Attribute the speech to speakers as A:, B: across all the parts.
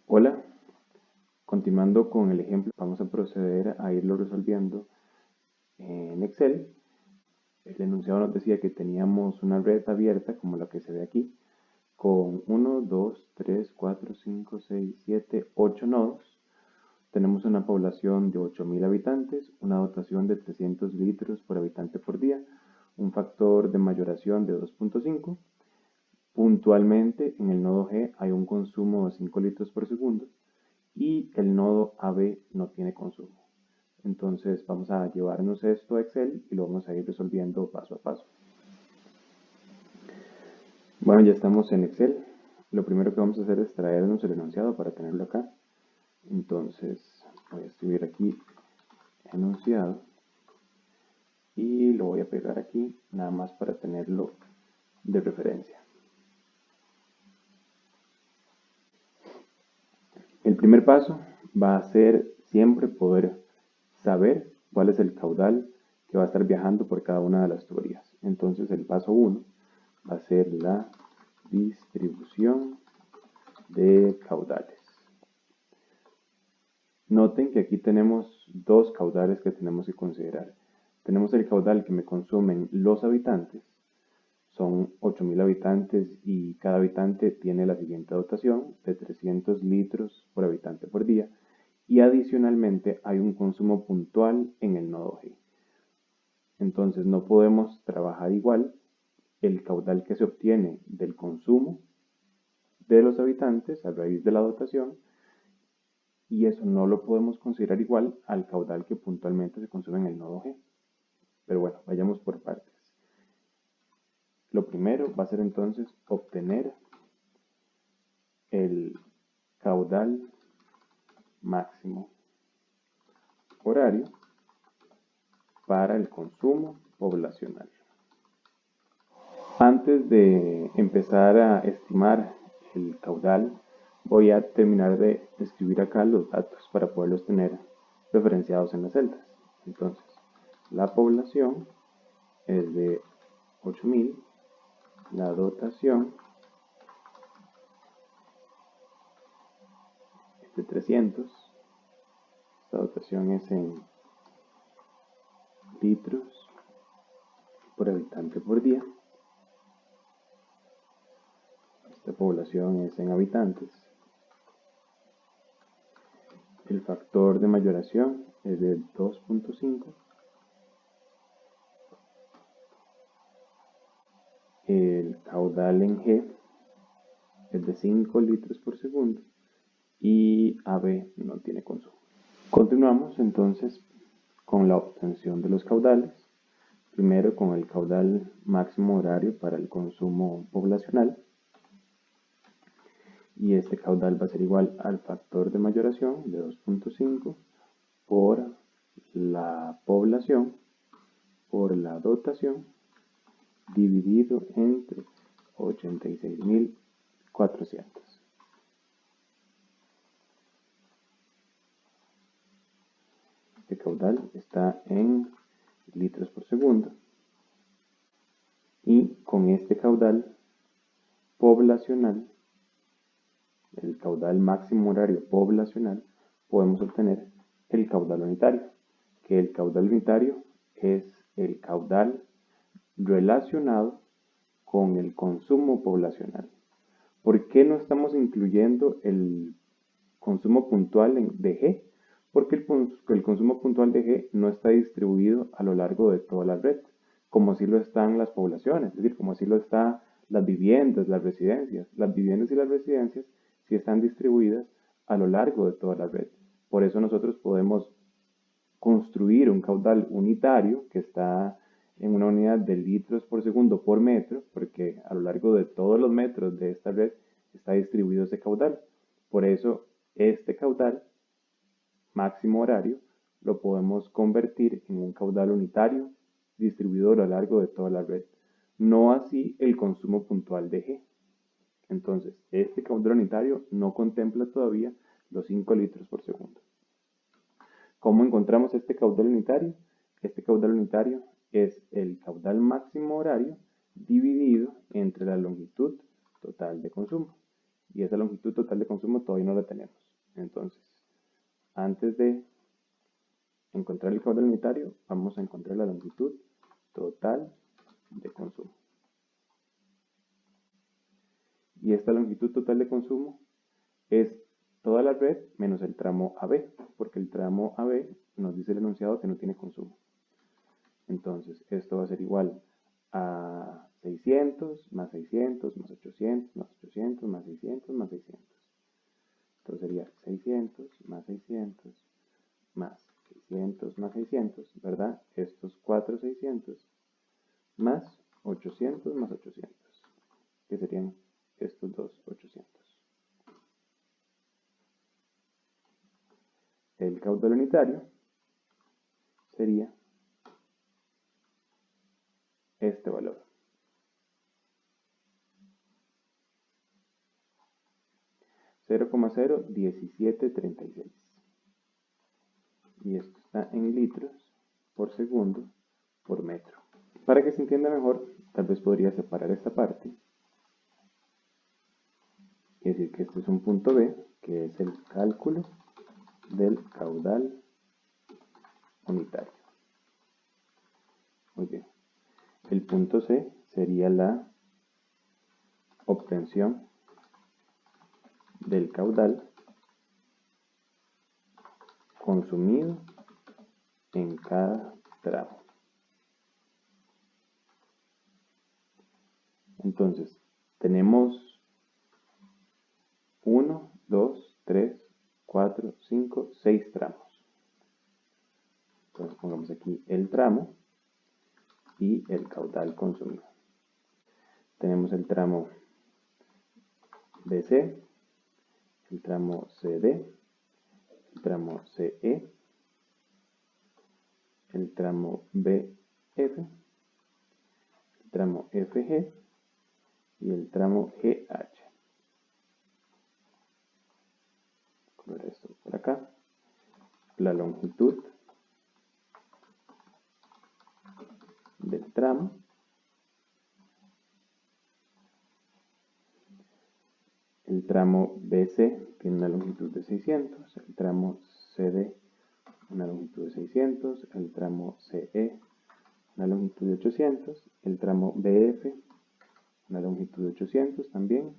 A: Hola, continuando con el ejemplo, vamos a proceder a irlo resolviendo en Excel. El enunciado nos decía que teníamos una red abierta, como la que se ve aquí, con 1, 2, 3, 4, 5, 6, 7, 8 nodos. Tenemos una población de 8.000 habitantes, una dotación de 300 litros por habitante por día, un factor de mayoración de 2.5. Puntualmente, en el nodo G hay un consumo de 5 litros por segundo y el nodo AB no tiene consumo. Entonces vamos a llevarnos esto a Excel y lo vamos a ir resolviendo paso a paso. Bueno, ya estamos en Excel. Lo primero que vamos a hacer es traernos el enunciado para tenerlo acá. Entonces voy a escribir aquí enunciado y lo voy a pegar aquí nada más para tenerlo de referencia. El primer paso va a ser siempre poder saber cuál es el caudal que va a estar viajando por cada una de las tuberías. Entonces el paso 1 va a ser la distribución de caudales. Noten que aquí tenemos dos caudales que tenemos que considerar. Tenemos el caudal que me consumen los habitantes, son 8.000 habitantes y cada habitante tiene la siguiente dotación de 300 litros por habitante por día. Y adicionalmente hay un consumo puntual en el nodo G. Entonces no podemos trabajar igual el caudal que se obtiene del consumo de los habitantes a raíz de la dotación, y eso no lo podemos considerar igual al caudal que puntualmente se consume en el nodo G. Pero bueno, vayamos por partes. Lo primero va a ser entonces obtener el caudal máximo horario para el consumo poblacional. Antes de empezar a estimar el caudal, voy a terminar de escribir acá los datos para poderlos tener referenciados en las celdas. Entonces, la población es de 8.000, la dotación es de 300, esta dotación es en litros por habitante por día, esta población es en habitantes, el factor de mayoración es de 2.5, el caudal en G es de 5 litros por segundo y AB no tiene consumo. Continuamos entonces con la obtención de los caudales. Primero con el caudal máximo horario para el consumo poblacional. Y este caudal va a ser igual al factor de mayoración de 2.5 por la población por la dotación dividido entre 86.400. Este caudal está en litros por segundo y con este caudal poblacional, el caudal máximo horario poblacional, podemos obtener el caudal unitario, que el caudal unitario es el caudal relacionado con el consumo poblacional. ¿Por qué no estamos incluyendo el consumo puntual de G? Porque el consumo puntual de G no está distribuido a lo largo de toda la red, como si lo están las poblaciones, es decir, como si lo están las viviendas, las residencias. Las viviendas y las residencias sí están distribuidas a lo largo de toda la red. Por eso nosotros podemos construir un caudal unitario que está en una unidad de litros por segundo por metro, porque a lo largo de todos los metros de esta red está distribuido ese caudal. Por eso este caudal máximo horario lo podemos convertir en un caudal unitario distribuido a lo largo de toda la red. No así el consumo puntual de G. Entonces, este caudal unitario no contempla todavía los 5 litros por segundo. ¿Cómo encontramos este caudal unitario? Este caudal unitario es el caudal máximo horario dividido entre la longitud total de consumo. Y esa longitud total de consumo todavía no la tenemos. Entonces, antes de encontrar el caudal unitario, vamos a encontrar la longitud total de consumo. Y esta longitud total de consumo es toda la red menos el tramo AB, porque el tramo AB nos dice el enunciado que no tiene consumo. Entonces, esto va a ser igual a 600 más 600 más 800 más 800 más 600 más 600. Entonces sería 600 más 600 más 600 más 600, ¿verdad? Estos 4 600 más 800 más 800, que serían estos dos 800. El caudal unitario sería este valor. 0,01736. Y esto está en litros por segundo por metro. Para que se entienda mejor, tal vez podría separar esta parte y decir que este es un punto B, que es el cálculo del caudal unitario. Muy bien. El punto C sería la obtención del caudal consumido en cada tramo. Entonces, tenemos 1, 2, 3, 4, 5, 6 tramos. Entonces pongamos aquí el tramo y el caudal consumido. Tenemos el tramo BC, el tramo CD, el tramo CE, el tramo BF, el tramo FG y el tramo GH. Poner esto por acá. La longitud del tramo el tramo BC tiene una longitud de 600, el tramo CD una longitud de 600, el tramo CE una longitud de 800, el tramo BF una longitud de 800 también,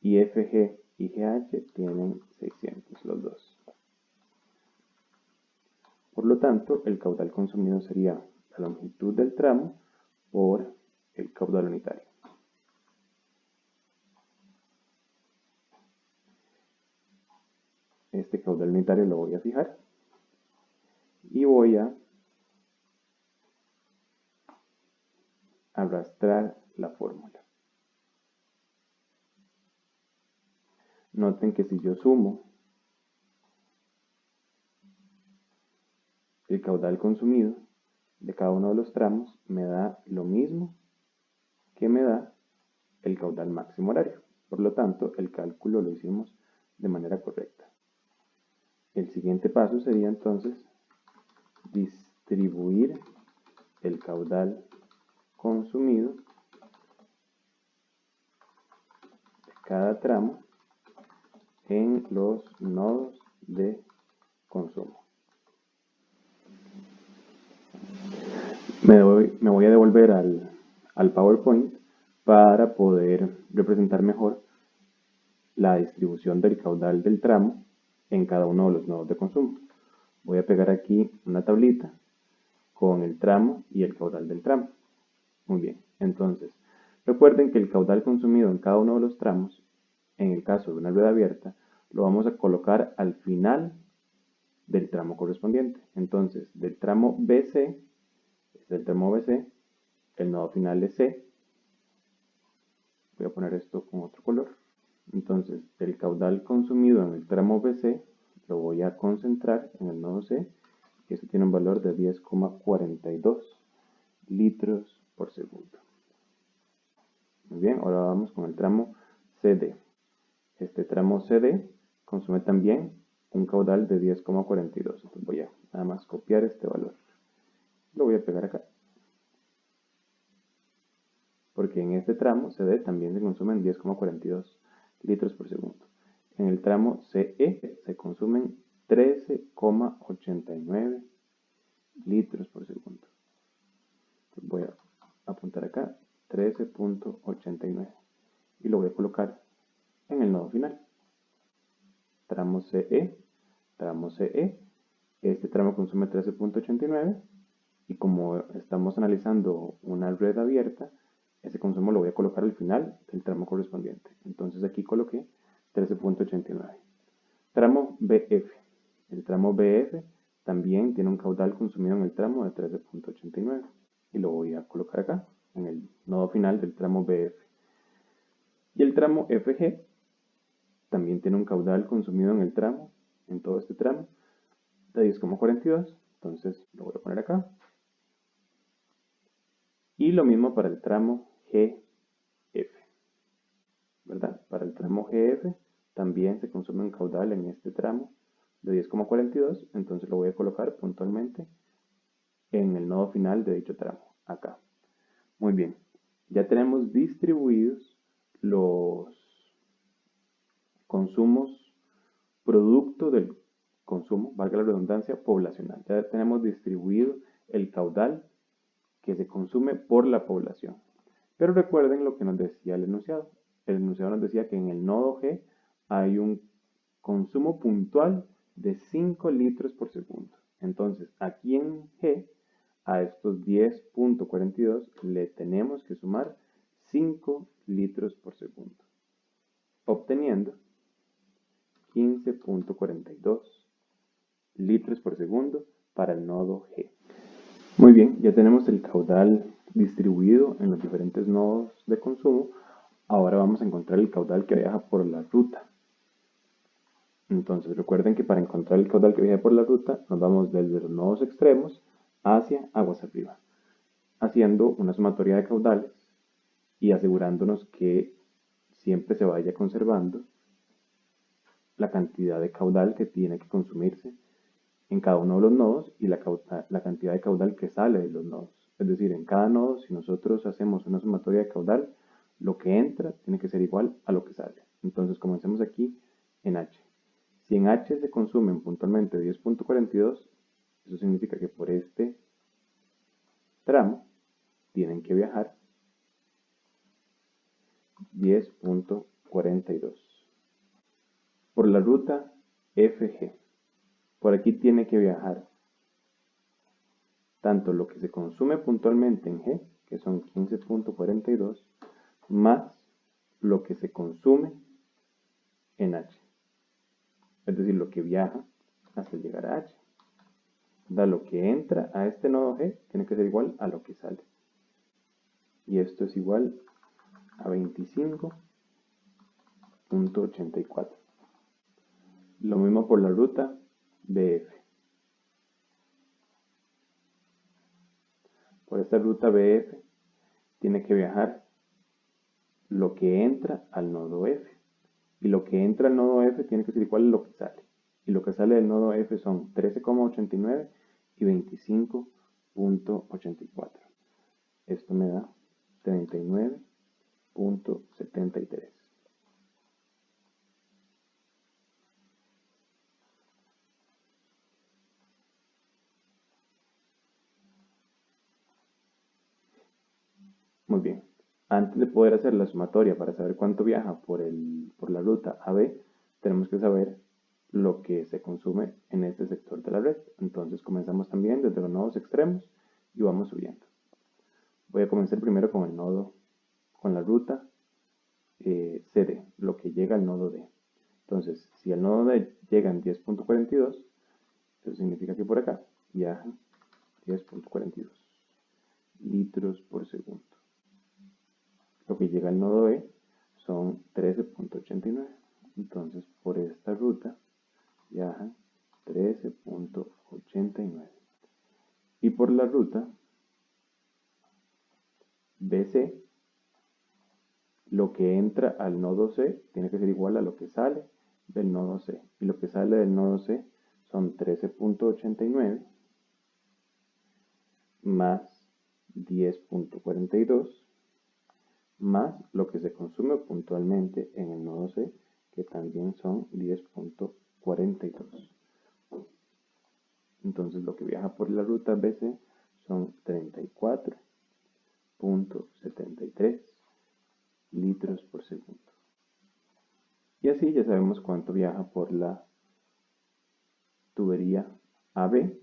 A: y FG y GH tienen 600 los dos. Por lo tanto, el caudal consumido sería la longitud del tramo por el caudal unitario. Este caudal unitario lo voy a fijar y voy a arrastrar la fórmula. Noten que si yo sumo el caudal consumido de cada uno de los tramos, me da lo mismo que me da el caudal máximo horario. Por lo tanto, el cálculo lo hicimos de manera correcta. El siguiente paso sería entonces distribuir el caudal consumido de cada tramo en los nodos de consumo. Me voy a devolver al PowerPoint para poder representar mejor la distribución del caudal del tramo en cada uno de los nodos de consumo. Voy a pegar aquí una tablita con el tramo y el caudal del tramo. Muy bien, entonces recuerden que el caudal consumido en cada uno de los tramos, en el caso de una red abierta, lo vamos a colocar al final del tramo correspondiente. Entonces, del tramo BC, este es el tramo BC, el nodo final es C. Voy a poner esto con otro color. Entonces, el caudal consumido en el tramo BC lo voy a concentrar en el nodo C, y esto tiene un valor de 10,42 litros por segundo. Muy bien, ahora vamos con el tramo CD. Este tramo CD consume también un caudal de 10,42. Entonces voy a nada más copiar este valor. Lo voy a pegar acá. Porque en este tramo CD también se consumen 10,42 litros por segundo. En el tramo CE se consumen 13,89 litros por segundo. Voy a apuntar acá 13,89 y lo voy a colocar en el nodo final. Tramo CE, este tramo consume 13,89 y como estamos analizando una red abierta, ese consumo lo voy a colocar al final del tramo correspondiente. Entonces aquí coloqué 13,89. Tramo BF. El tramo BF también tiene un caudal consumido en el tramo de 13,89 y lo voy a colocar acá en el nodo final del tramo BF. Y el tramo FG también tiene un caudal consumido en el tramo, en todo este tramo, de 10,42. Entonces lo voy a poner acá. Y lo mismo para el tramo GF, ¿verdad? Para el tramo GF también se consume un caudal en este tramo de 10,42, entonces lo voy a colocar puntualmente en el nodo final de dicho tramo, acá. Muy bien, ya tenemos distribuidos los consumos producto del consumo, valga la redundancia, poblacional. Ya tenemos distribuido el caudal que se consume por la población. Pero recuerden lo que nos decía el enunciado. El enunciado nos decía que en el nodo G hay un consumo puntual de 5 litros por segundo. Entonces, aquí en G, a estos 10,42 le tenemos que sumar 5 litros por segundo, obteniendo 15,42 litros por segundo para el nodo G. Muy bien, ya tenemos el caudal distribuido en los diferentes nodos de consumo. Ahora vamos a encontrar el caudal que viaja por la ruta. Entonces recuerden que para encontrar el caudal que viaja por la ruta nos vamos desde los nodos extremos hacia aguas arriba, haciendo una sumatoria de caudales y asegurándonos que siempre se vaya conservando la cantidad de caudal que tiene que consumirse en cada uno de los nodos y la cantidad de caudal que sale de los nodos. Es decir, en cada nodo, si nosotros hacemos una sumatoria de caudal, lo que entra tiene que ser igual a lo que sale. Entonces, comencemos aquí en H. Si en H se consumen puntualmente 10,42, eso significa que por este tramo tienen que viajar 10,42. Por la ruta FG, por aquí tiene que viajar tanto lo que se consume puntualmente en G, que son 15,42, más lo que se consume en H. Es decir, lo que viaja hasta llegar a H. Da lo que entra a este nodo G tiene que ser igual a lo que sale. Y esto es igual a 25,84. Lo mismo por la ruta BF. Por esta ruta BF tiene que viajar lo que entra al nodo F. Y lo que entra al nodo F tiene que ser igual a lo que sale. Y lo que sale del nodo F son 13,89 y 25,84. Esto me da 39,73. Muy bien. Antes de poder hacer la sumatoria para saber cuánto viaja por la ruta AB, tenemos que saber lo que se consume en este sector de la red. Entonces comenzamos también desde los nodos extremos y vamos subiendo. Voy a comenzar primero con el nodo, con la ruta CD, lo que llega al nodo D. Entonces, si al nodo D llega en 10,42, eso significa que por acá viaja 10,42 litros por segundo. Lo que llega al nodo E son 13,89. Entonces, por esta ruta viajan 13,89. Y por la ruta BC, lo que entra al nodo C tiene que ser igual a lo que sale del nodo C. Y lo que sale del nodo C son 13,89 más 10,42 más lo que se consume puntualmente en el nodo C, que también son 10.42. Entonces lo que viaja por la ruta BC son 34.73 litros por segundo. Y así ya sabemos cuánto viaja por la tubería AB,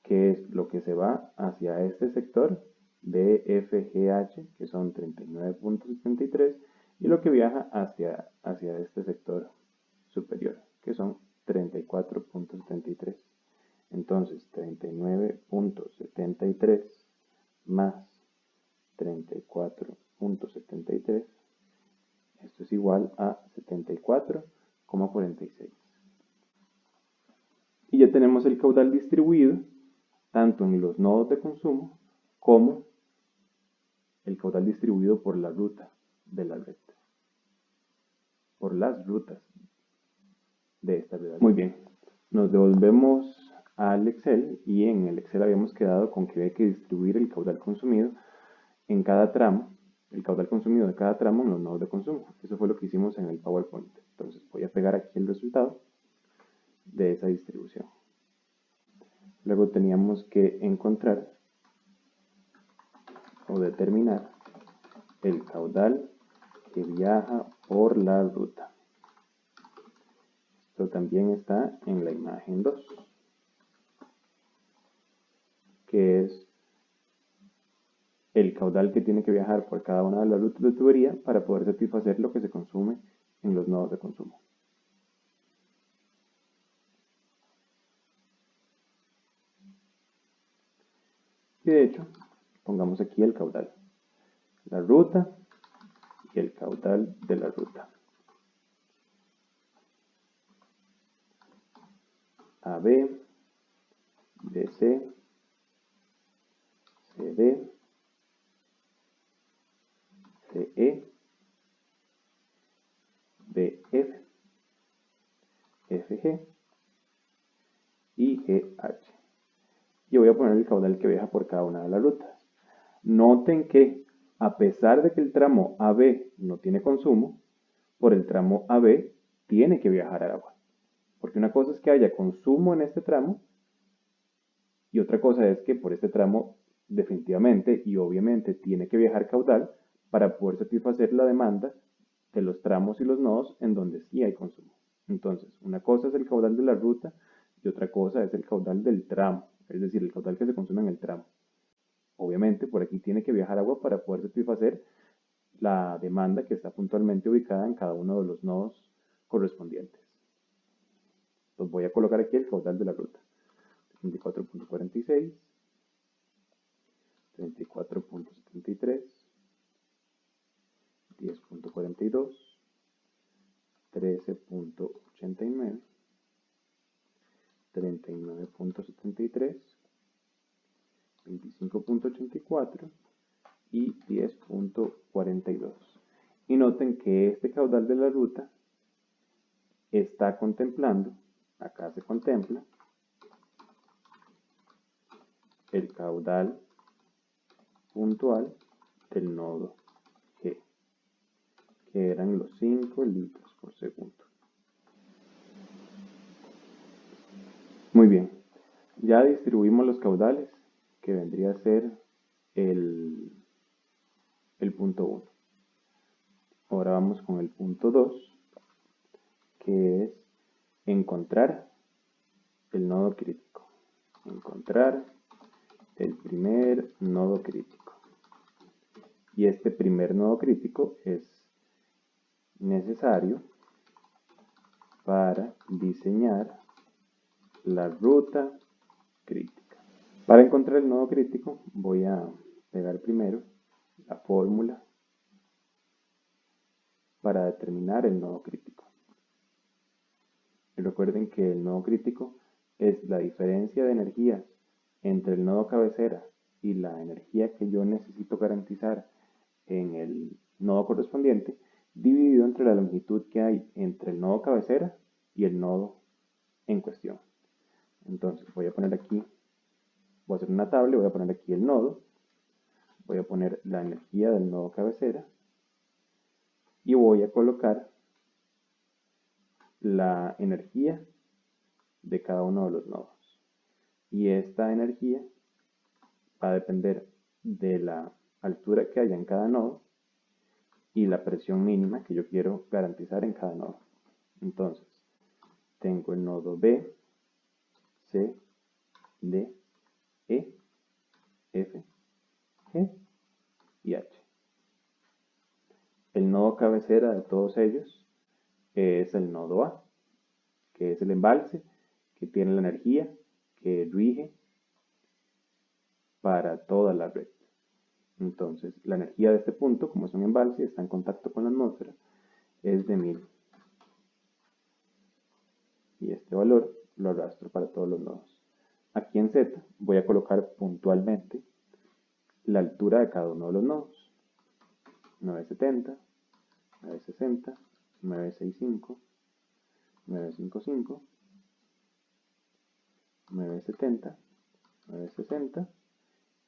A: que es lo que se va hacia este sector BFGH, que son 39.73, y lo que viaja hacia este sector superior, que son 34.73. Entonces, 39.73 más 34.73, esto es igual a 74,46. Y ya tenemos el caudal distribuido tanto en los nodos de consumo como el caudal distribuido por la ruta de la red, por las rutas de esta red. Muy bien, nos devolvemos al Excel y en el Excel habíamos quedado con que hay que distribuir el caudal consumido en cada tramo, el caudal consumido de cada tramo en los nodos de consumo. Eso fue lo que hicimos en el PowerPoint. Entonces voy a pegar aquí el resultado de esa distribución. Luego teníamos que encontrar o determinar el caudal que viaja por la ruta. Esto también está en la imagen 2, que es el caudal que tiene que viajar por cada una de las rutas de tubería para poder satisfacer lo que se consume en los nodos de consumo. Y de hecho, pongamos aquí el caudal, la ruta y el caudal de la ruta. AB, BC, CD, CE, BF, FG y GH. Y voy a poner el caudal que viaja por cada una de las rutas. Noten que, a pesar de que el tramo AB no tiene consumo, por el tramo AB tiene que viajar agua. Porque una cosa es que haya consumo en este tramo y otra cosa es que por este tramo definitivamente y obviamente tiene que viajar caudal para poder satisfacer la demanda de los tramos y los nodos en donde sí hay consumo. Entonces, una cosa es el caudal de la ruta y otra cosa es el caudal del tramo, es decir, el caudal que se consume en el tramo. Obviamente, por aquí tiene que viajar agua para poder satisfacer la demanda que está puntualmente ubicada en cada uno de los nodos correspondientes. Entonces voy a colocar aquí el caudal de la ruta. 34.46, 34.73, 10.42, 13.89, 39.73, 25.84 y 10.42. Y noten que este caudal de la ruta está contemplando, acá se contempla, el caudal puntual del nodo G, que eran los 5 litros por segundo. Muy bien, ya distribuimos los caudales, que vendría a ser el punto 1. Ahora vamos con el punto 2, que es encontrar el nodo crítico. Encontrar el primer nodo crítico. Y este primer nodo crítico es necesario para diseñar la ruta crítica. Para encontrar el nodo crítico voy a pegar primero la fórmula para determinar el nodo crítico. Y recuerden que el nodo crítico es la diferencia de energía entre el nodo cabecera y la energía que yo necesito garantizar en el nodo correspondiente, dividido entre la longitud que hay entre el nodo cabecera y el nodo en cuestión. Entonces voy a poner aquí, voy a hacer una tabla y voy a poner aquí el nodo, voy a poner la energía del nodo cabecera y voy a colocar la energía de cada uno de los nodos. Y esta energía va a depender de la altura que haya en cada nodo y la presión mínima que yo quiero garantizar en cada nodo. Entonces, tengo el nodo B, C, D, E, F, G y H. El nodo cabecera de todos ellos es el nodo A, que es el embalse, que tiene la energía que rige para toda la red. Entonces, la energía de este punto, como es un embalse y está en contacto con la atmósfera, es de 1000. Y este valor lo arrastro para todos los nodos. Aquí en Z voy a colocar puntualmente la altura de cada uno de los nodos. 970, 960, 965, 955, 970, 960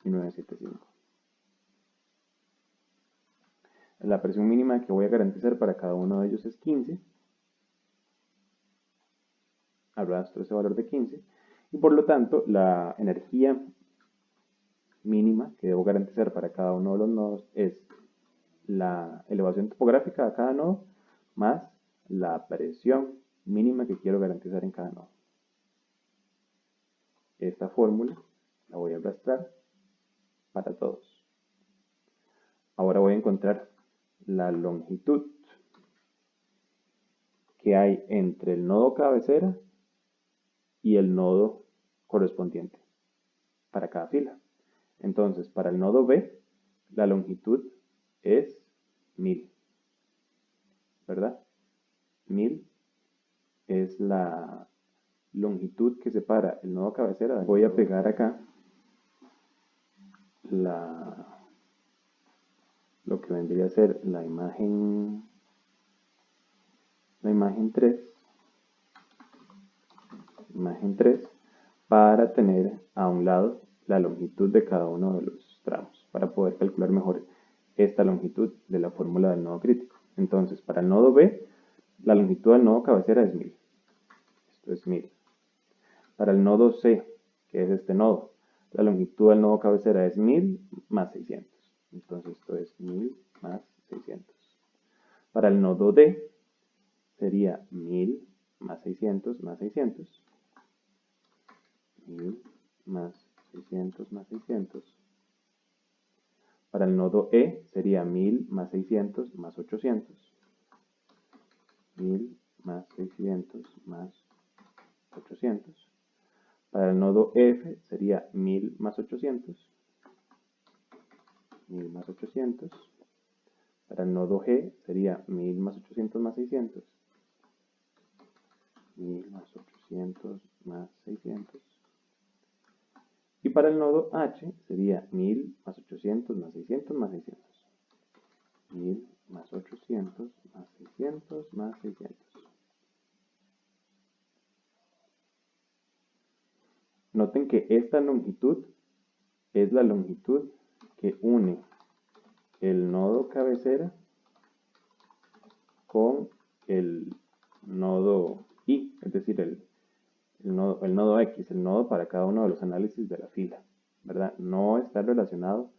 A: y 975. La presión mínima que voy a garantizar para cada uno de ellos es 15. Arrastro ese valor de 15. Y por lo tanto, la energía mínima que debo garantizar para cada uno de los nodos es la elevación topográfica a cada nodo más la presión mínima que quiero garantizar en cada nodo. Esta fórmula la voy a arrastrar para todos. Ahora voy a encontrar la longitud que hay entre el nodo cabecera y el nodo correspondiente para cada fila. Entonces, para el nodo B, la longitud es 1000, ¿verdad? 1000 es la longitud que separa el nodo cabecera. Voy a pegar acá lo que vendría a ser la imagen 3, para tener a un lado la longitud de cada uno de los tramos, para poder calcular mejor esta longitud de la fórmula del nodo crítico. Entonces, para el nodo B, la longitud del nodo cabecera es 1000. Esto es 1000. Para el nodo C, que es este nodo, la longitud del nodo cabecera es 1000 más 600. Entonces, esto es 1000 más 600. Para el nodo D, sería 1000 más 600 más 600. 1000 más 600 más 600. Para el nodo E sería 1000 más 600 más 800. 1000 más 600 más 800. Para el nodo F sería 1000 más 800. 1000 más 800. Para el nodo G sería 1000 más 800 más 600. 1000 más 800 más 600. Y para el nodo H sería 1000 más 800 más 600 más 600. 1000 más 800 más 600 más 600. Noten que esta longitud es la longitud que une el nodo cabecera con el nodo I, es decir, el nodo X, el nodo para cada uno de los análisis de la fila, ¿verdad? No está relacionado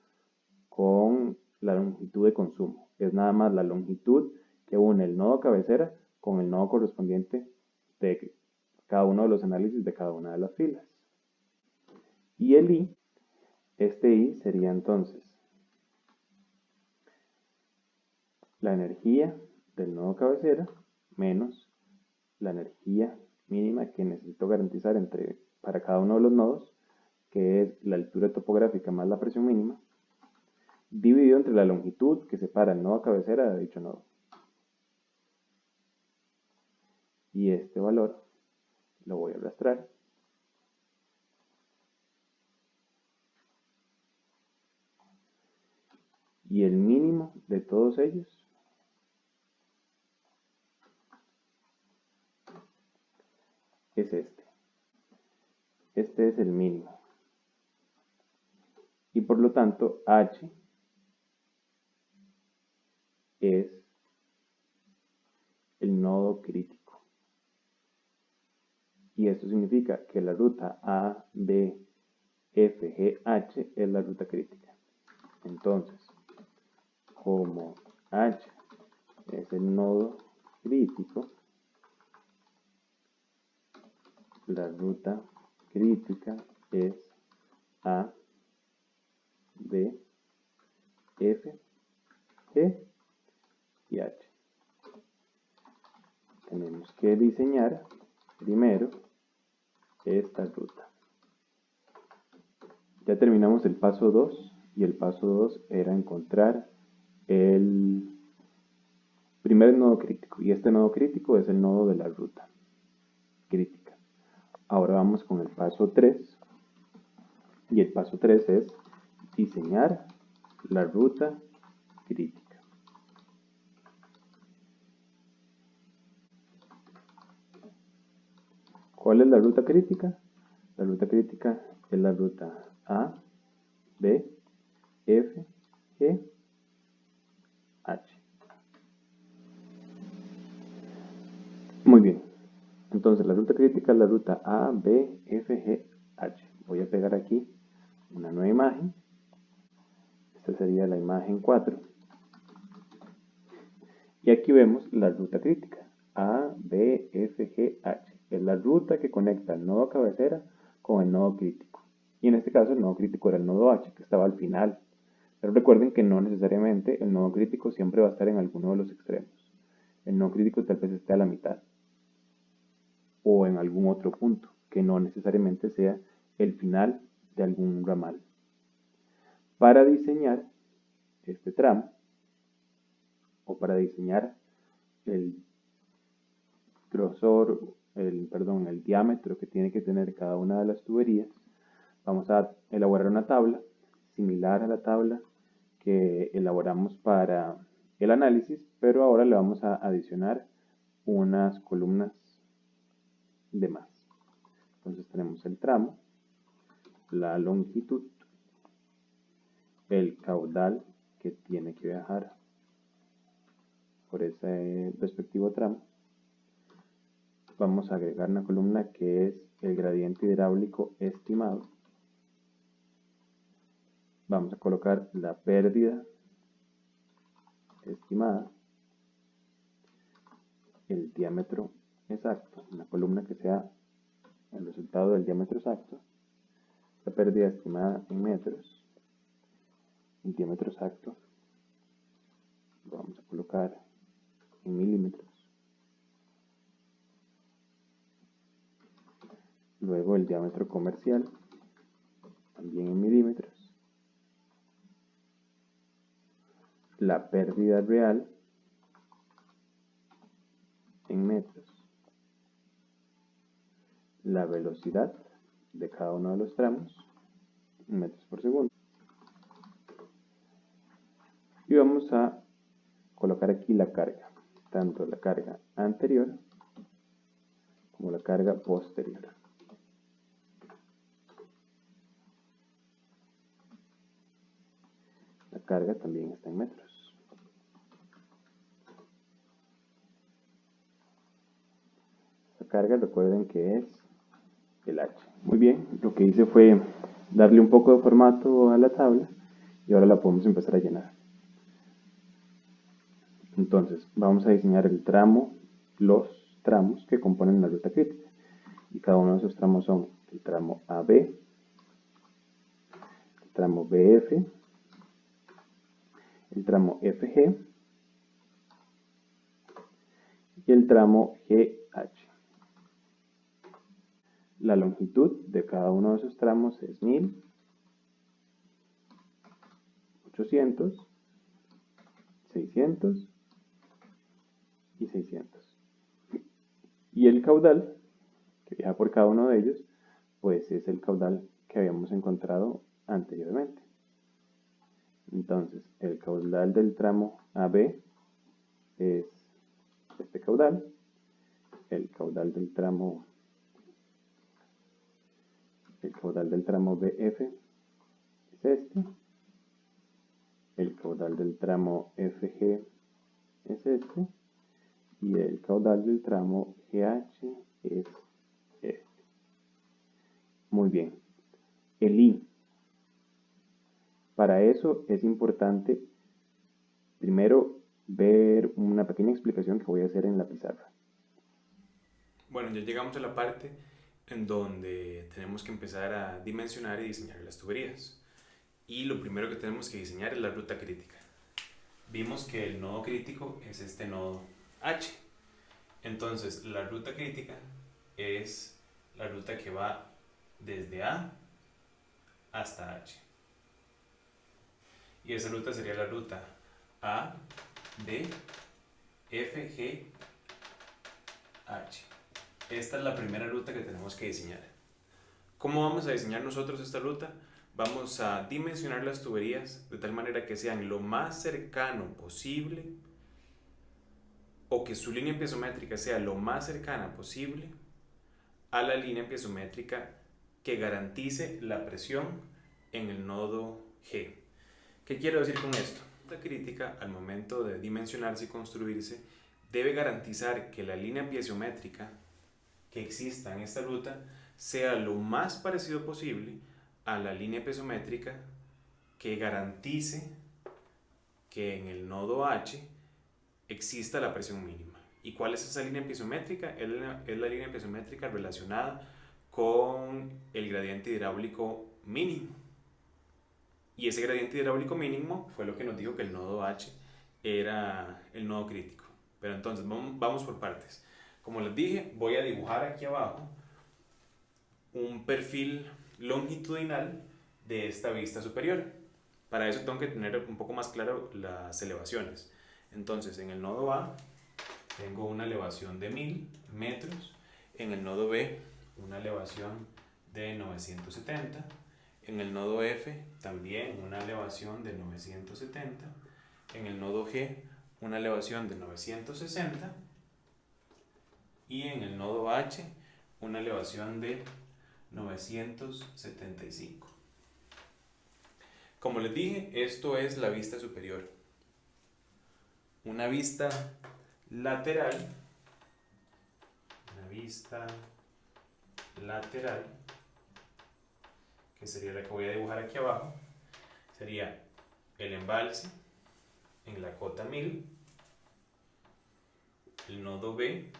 A: con la longitud de consumo, es nada más la longitud que une el nodo cabecera con el nodo correspondiente de cada uno de los análisis de cada una de las filas. Y el I, este I sería entonces la energía del nodo cabecera menos la energía mínima que necesito garantizar para cada uno de los nodos, que es la altura topográfica más la presión mínima, dividido entre la longitud que separa el nodo cabecera de dicho nodo. Y este valor lo voy a arrastrar y el mínimo de todos ellos es este. Este es el mínimo. Y por lo tanto, H es el nodo crítico. Y esto significa que la ruta A, B, F, G, H es la ruta crítica. Entonces, como H es el nodo crítico, la ruta crítica es A, B, F, G y H. Tenemos que diseñar primero esta ruta. Ya terminamos el paso 2 y el paso 2 era encontrar el primer nodo crítico, y este nodo crítico es el nodo de la ruta crítica. Ahora vamos con el paso 3, y el paso 3 es diseñar la ruta crítica. ¿Cuál es la ruta crítica? La ruta crítica es la ruta A, B, F, G, H. Muy bien. Entonces la ruta crítica es la ruta A, B, F, G, H. Voy a pegar aquí una nueva imagen. Esta sería la imagen 4. Y aquí vemos la ruta crítica. A, B, F, G, H. Es la ruta que conecta el nodo cabecera con el nodo crítico. Y en este caso el nodo crítico era el nodo H, que estaba al final. Pero recuerden que no necesariamente el nodo crítico siempre va a estar en alguno de los extremos. El nodo crítico tal vez esté a la mitad o en algún otro punto, que no necesariamente sea el final de algún ramal. Para diseñar este tramo, o para diseñar el grosor, el diámetro que tiene que tener cada una de las tuberías, vamos a elaborar una tabla similar a la tabla que elaboramos para el análisis, pero ahora le vamos a adicionar unas columnas de más. Entonces tenemos el tramo, la longitud, el caudal que tiene que viajar por ese respectivo tramo. Vamos a agregar una columna que es el gradiente hidráulico estimado. Vamos a colocar la pérdida estimada, el diámetro exacto, una columna que sea el resultado del diámetro exacto, la pérdida estimada en metros, el diámetro exacto lo vamos a colocar en milímetros, luego el diámetro comercial también en milímetros, la pérdida real en metros, la velocidad de cada uno de los tramos en metros por segundo. Y vamos a colocar aquí la carga, tanto la carga anterior como la carga posterior. La carga también está en metros. La carga, recuerden que es el H. Muy bien, lo que hice fue darle un poco de formato a la tabla y ahora la podemos empezar a llenar. Entonces, vamos a diseñar el tramo, los tramos que componen la ruta crítica. Y cada uno de esos tramos son el tramo AB, el tramo BF, el tramo FG y el tramo GH. La longitud de cada uno de esos tramos es 1000, 800, 600 y 600. Y el caudal que viaja por cada uno de ellos, pues es el caudal que habíamos encontrado anteriormente. Entonces, el caudal del tramo AB es este caudal, el caudal del tramo BF es este, el caudal del tramo FG es este y el caudal del tramo GH es este. Muy bien. El I. Para eso es importante primero ver una pequeña explicación que voy a hacer en la pizarra.
B: Bueno, ya llegamos a la parte en donde tenemos que empezar a dimensionar y diseñar las tuberías. Y lo primero que tenemos que diseñar es la ruta crítica. Vimos que el nodo crítico es este nodo H. Entonces, la ruta crítica es la ruta que va desde A hasta H. Y esa ruta sería la ruta A, D, F, G, H. Esta es la primera ruta que tenemos que diseñar. ¿Cómo vamos a diseñar nosotros esta ruta? Vamos a dimensionar las tuberías de tal manera que sean lo más cercano posible, o que su línea piezométrica sea lo más cercana posible a la línea piezométrica que garantice la presión en el nodo G. ¿Qué quiero decir con esto? La crítica, al momento de dimensionarse y construirse, debe garantizar que la línea piezométrica que exista en esta ruta sea lo más parecido posible a la línea piezométrica que garantice que en el nodo H exista la presión mínima. ¿Y cuál es esa línea piezométrica? Es la línea piezométrica relacionada con el gradiente hidráulico mínimo. Y ese gradiente hidráulico mínimo fue lo que nos dijo que el nodo H era el nodo crítico. Pero entonces vamos por partes. Como les dije, voy a dibujar aquí abajo un perfil longitudinal de esta vista superior. Para eso tengo que tener un poco más claro las elevaciones. Entonces, en el nodo A tengo una elevación de 1000 metros, en el nodo B una elevación de 970, en el nodo F también una elevación de 970, en el nodo G una elevación de 960 y en el nodo H una elevación de 975. Como les dije, esto es la vista superior. Una vista lateral, que sería la que voy a dibujar aquí abajo, sería el embalse en la cota 1000, el nodo B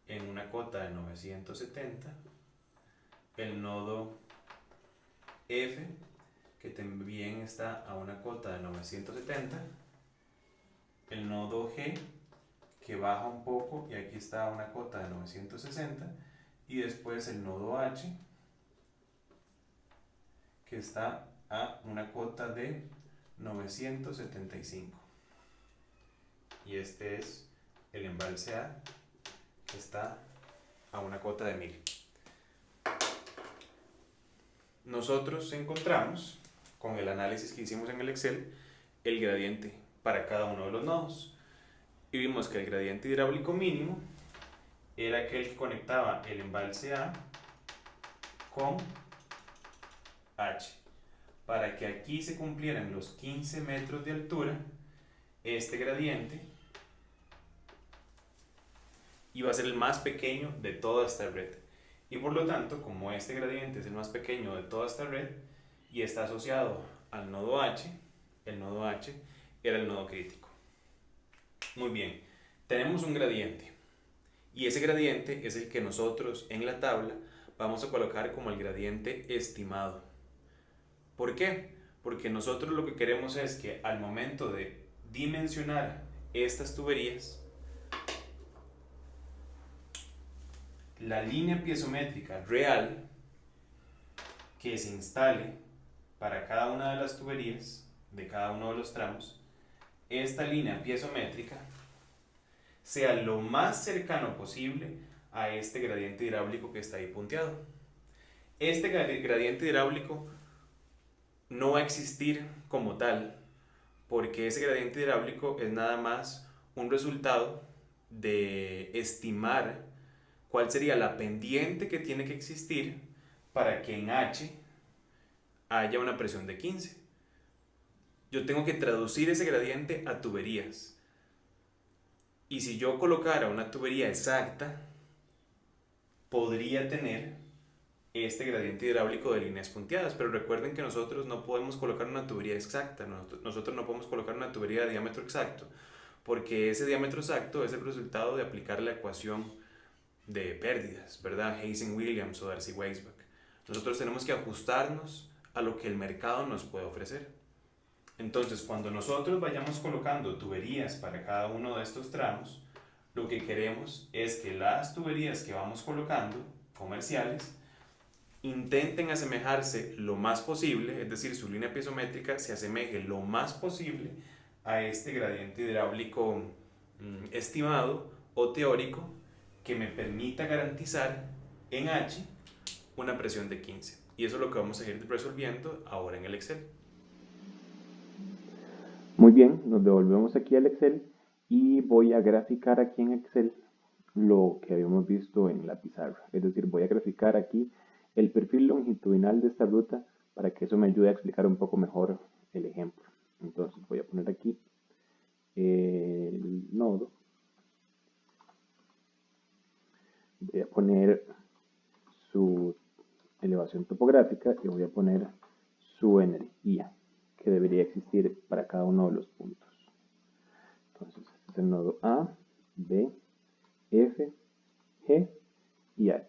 B: en una cota de 970, el nodo F que también está a una cota de 970, el nodo G que baja un poco y aquí está a una cota de 960, y después el nodo H que está a una cota de 975. Y este es el embalse A que está a una cota de 1000. Nosotros encontramos, con el análisis que hicimos en el Excel, el gradiente para cada uno de los nodos. Y vimos que el gradiente hidráulico mínimo era aquel que conectaba el embalse A con H. Para que aquí se cumplieran los 15 metros de altura, este gradiente iba a ser el más pequeño de toda esta red. Y por lo tanto, como este gradiente es el más pequeño de toda esta red y está asociado al nodo H, el nodo H era el nodo crítico. Muy bien, tenemos un gradiente y ese gradiente es el que nosotros en la tabla vamos a colocar como el gradiente estimado. ¿Por qué? Porque nosotros lo que queremos es que al momento de dimensionar estas tuberías, la línea piezométrica real que se instale para cada una de las tuberías de cada uno de los tramos, esta línea piezométrica sea lo más cercano posible a este gradiente hidráulico que está ahí punteado. Este gradiente hidráulico no va a existir como tal, porque ese gradiente hidráulico es nada más un resultado de estimar cuál sería la pendiente que tiene que existir para que en H haya una presión de 15. Yo tengo que traducir ese gradiente a tuberías. Y si yo colocara una tubería exacta, podría tener este gradiente hidráulico de líneas punteadas, pero recuerden que nosotros no podemos colocar una tubería exacta, nosotros no podemos colocar una tubería de diámetro exacto, porque ese diámetro exacto es el resultado de aplicar la ecuación de pérdidas, ¿verdad? Hazen-Williams o Darcy-Weisbach. Nosotros tenemos que ajustarnos a lo que el mercado nos puede ofrecer. Entonces, cuando nosotros vayamos colocando tuberías para cada uno de estos tramos, lo que queremos es que las tuberías que vamos colocando, comerciales, intenten asemejarse lo más posible, es decir, su línea piezométrica se asemeje lo más posible a este gradiente hidráulico estimado o teórico que me permita garantizar en H una presión de 15. Y eso es lo que vamos a ir resolviendo ahora en el Excel.
A: Muy bien, nos devolvemos aquí al Excel y voy a graficar aquí en Excel lo que habíamos visto en la pizarra. Es decir, voy a graficar aquí el perfil longitudinal de esta ruta para que eso me ayude a explicar un poco mejor el ejemplo. Entonces voy a poner aquí el nodo. Voy a poner su elevación topográfica y voy a poner su energía que debería existir para cada uno de los puntos. Entonces, este es el nodo A, B, F, G y H.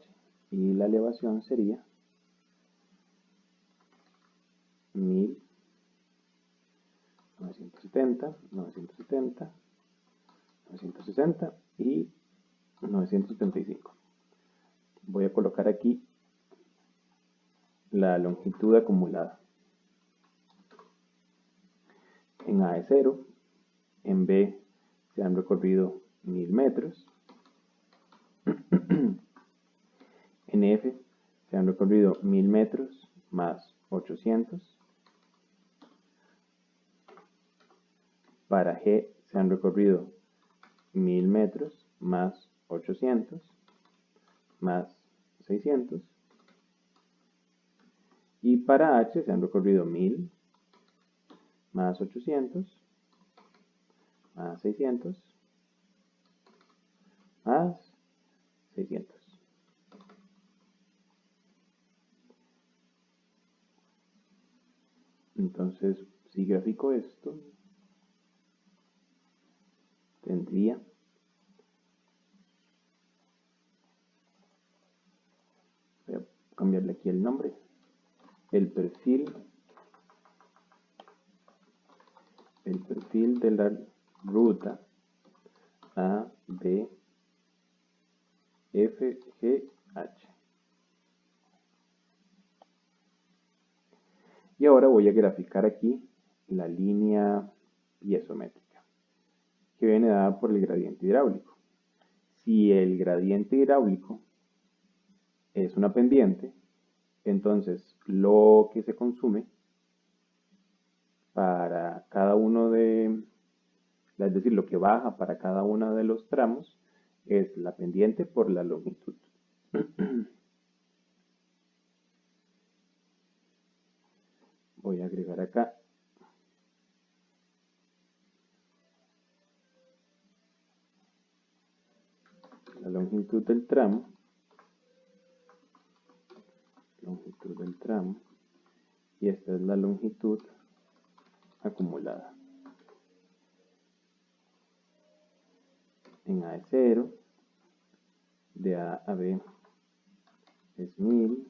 A: Y la elevación sería 1000, 970, 970, 960 y 975. Voy a colocar aquí la longitud acumulada. En A es 0, en B se han recorrido 1000 metros, en F se han recorrido 1000 metros más 800, para G se han recorrido 1000 metros más 800 más 600, y para H se han recorrido 1000 más 800 más 600 más 600. Entonces, si grafico esto, tendría voy a cambiarle aquí el nombre, el perfil de la ruta A, B, F, G, H. Y ahora voy a graficar aquí la línea piezométrica, que viene dada por el gradiente hidráulico. Si el gradiente hidráulico es una pendiente, entonces lo que se consume para cada uno es decir, lo que baja para cada uno de los tramos es la pendiente por la longitud. Voy a agregar acá la longitud del tramo, y esta es la longitud acumulada. En A es 0, de A a B es 1000,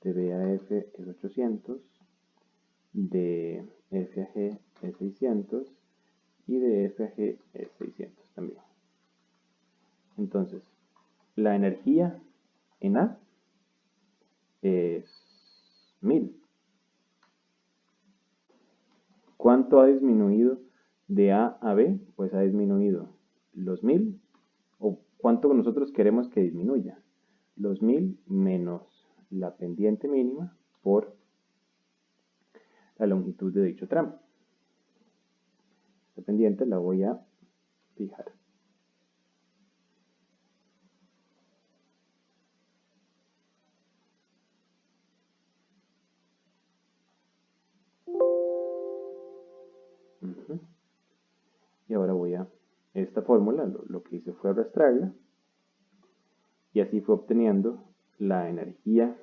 A: de B a F es 800, de F a G es 600 y de F a G es 600 también. Entonces, la energía en A es 1000. ¿Cuánto ha disminuido de A a B? Pues ha disminuido los 1000, o cuánto nosotros queremos que disminuya. Los 1000 menos la pendiente mínima por la longitud de dicho tramo. Esta pendiente la voy a fijar. Y ahora voy a esta fórmula lo que hice fue arrastrarla y así fue obteniendo la energía.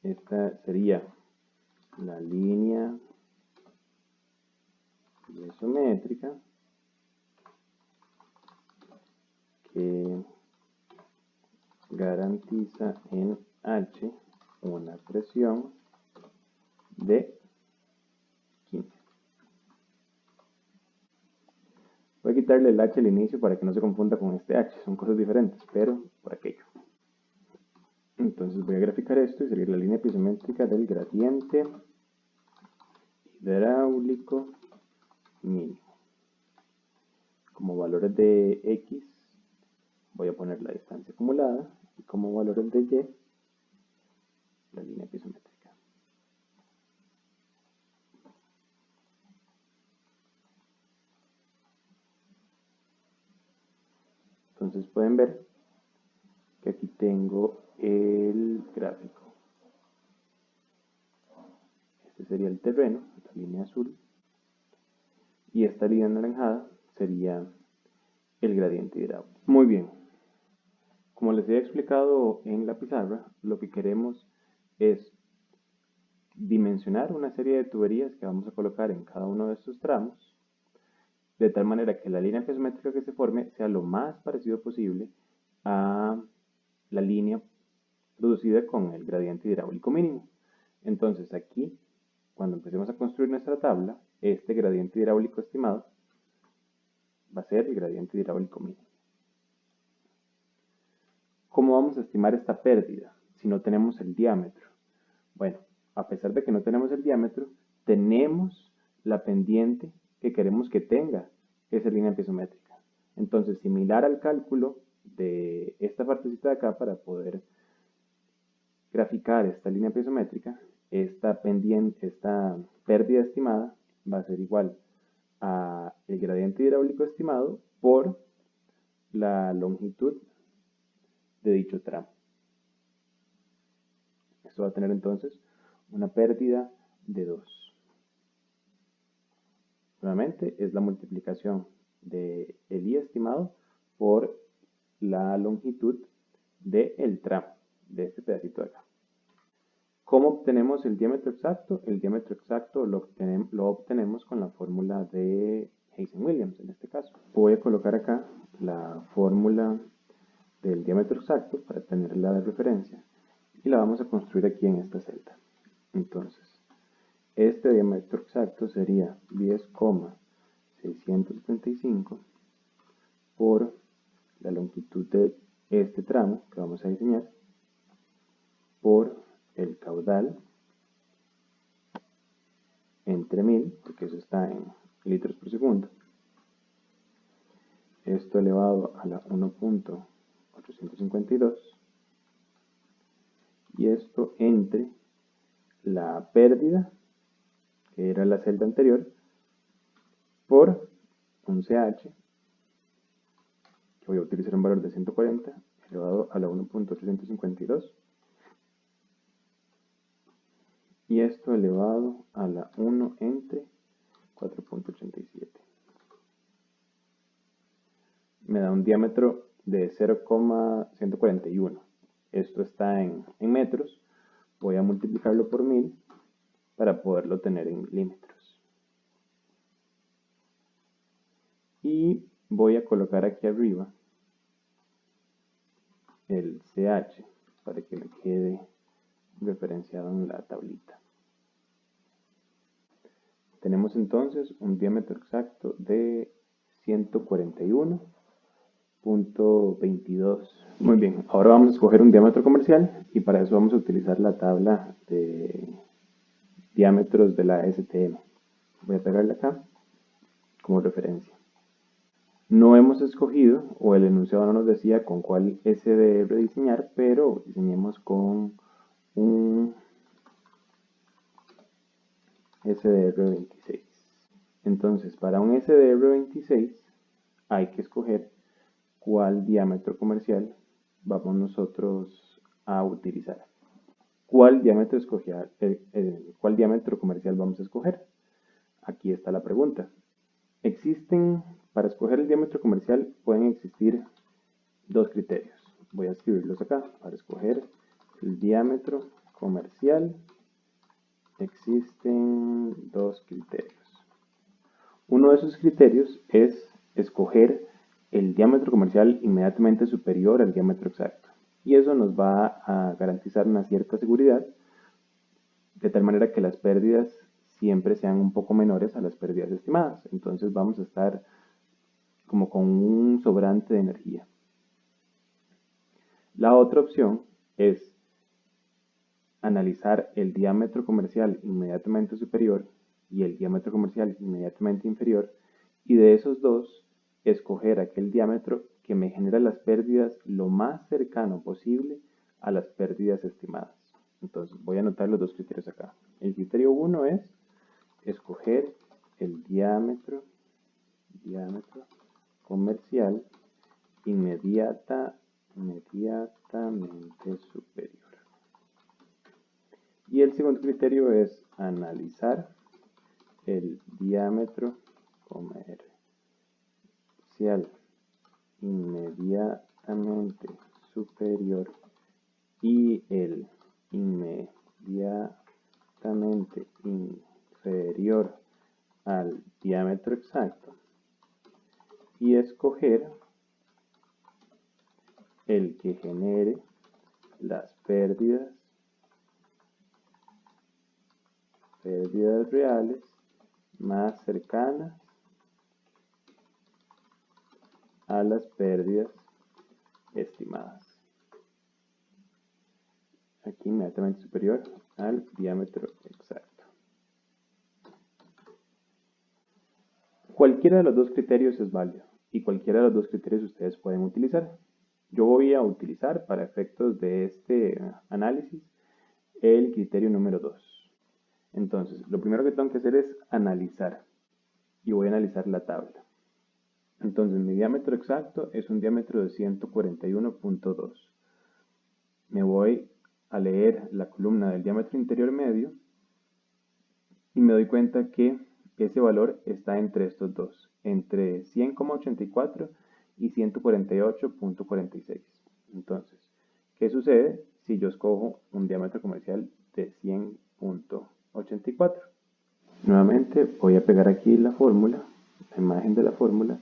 A: Esta sería la línea isométrica que garantiza en H una presión de 15. Voy a quitarle el H al inicio para que no se confunda con este H, son cosas diferentes, pero por aquello. Entonces voy a graficar esto y seguir la línea pisométrica del gradiente hidráulico mínimo. Como valores de X voy a poner la distancia acumulada y como valores de Y la línea pisométrica. Entonces pueden ver que aquí tengo el gráfico. Este sería el terreno, la línea azul, y esta línea anaranjada sería el gradiente hidráulico. Muy bien. Como les he explicado en la pizarra, lo que queremos es dimensionar una serie de tuberías que vamos a colocar en cada uno de estos tramos, de tal manera que la línea pisométrica que se forme sea lo más parecido posible a la línea producida con el gradiente hidráulico mínimo. Entonces aquí, cuando empecemos a construir nuestra tabla, este gradiente hidráulico estimado va a ser el gradiente hidráulico mínimo. ¿Cómo vamos a estimar esta pérdida si no tenemos el diámetro? Bueno, a pesar de que no tenemos el diámetro, tenemos la pendiente que queremos que tenga esa línea pisométrica. Entonces, similar al cálculo de esta partecita de acá para poder graficar esta línea pisométrica, esta pérdida estimada va a ser igual a el gradiente hidráulico estimado por la longitud de dicho tramo. Esto va a tener entonces una pérdida de 2. Nuevamente es la multiplicación del I estimado por la longitud del tramo, de este pedacito de acá. ¿Cómo obtenemos el diámetro exacto? El diámetro exacto lo obtenemos con la fórmula de Hazen-Williams, en este caso. Voy a colocar acá la fórmula del diámetro exacto para tenerla de referencia y la vamos a construir aquí en esta celda. Entonces, este diámetro exacto sería 10,675 por la longitud de este tramo que vamos a diseñar por el caudal entre 1000, porque eso está en litros por segundo. Esto elevado a la 1.852 y esto entre la pérdida, que era la celda anterior, por un CH, que voy a utilizar un valor de 140, elevado a la 1.852, y esto elevado a la 1 entre 4.87. Me da un diámetro de 0,141. Esto está en metros. Voy a multiplicarlo por 1000 para poderlo tener en milímetros. Y voy a colocar aquí arriba el CH para que me quede referenciado en la tablita. Tenemos entonces un diámetro exacto de 141.22. Muy bien, ahora vamos a escoger un diámetro comercial y para eso vamos a utilizar la tabla de diámetros de la STM. Voy a pegarla acá como referencia. No hemos escogido, o el enunciado no nos decía con cuál SDR diseñar, pero diseñemos con un SDR26. Entonces, para un SDR26 hay que escoger cuál diámetro comercial vamos nosotros a utilizar. ¿Cuál diámetro comercial vamos a escoger? Aquí está la pregunta. Para escoger el diámetro comercial pueden existir dos criterios. Voy a escribirlos acá. Para escoger el diámetro comercial existen dos criterios. Uno de esos criterios es escoger el diámetro comercial inmediatamente superior al diámetro exacto. Y eso nos va a garantizar una cierta seguridad, de tal manera que las pérdidas siempre sean un poco menores a las pérdidas estimadas. Entonces vamos a estar como con un sobrante de energía. La otra opción es analizar el diámetro comercial inmediatamente superior y el diámetro comercial inmediatamente inferior, y de esos dos escoger aquel diámetro que me genera las pérdidas lo más cercano posible a las pérdidas estimadas. Entonces voy a anotar los dos criterios acá. El criterio 1 es escoger el diámetro comercial inmediatamente superior. Y el segundo criterio es analizar el diámetro comercial inmediatamente superior y el inmediatamente inferior al diámetro exacto, y escoger el que genere las pérdidas reales más cercanas a las pérdidas estimadas. Aquí inmediatamente superior al diámetro exacto. Cualquiera de los dos criterios es válido y cualquiera de los dos criterios ustedes pueden utilizar. Yo voy a utilizar para efectos de este análisis el criterio número 2. Entonces, lo primero que tengo que hacer es analizar, y voy a analizar la tabla. Entonces, mi diámetro exacto es un diámetro de 141.2. Me voy a leer la columna del diámetro interior medio y me doy cuenta que ese valor está entre estos dos, entre 100,84 y 148.46. Entonces, ¿qué sucede si yo escojo un diámetro comercial de 100.84? Nuevamente voy a pegar aquí la fórmula, la imagen de la fórmula,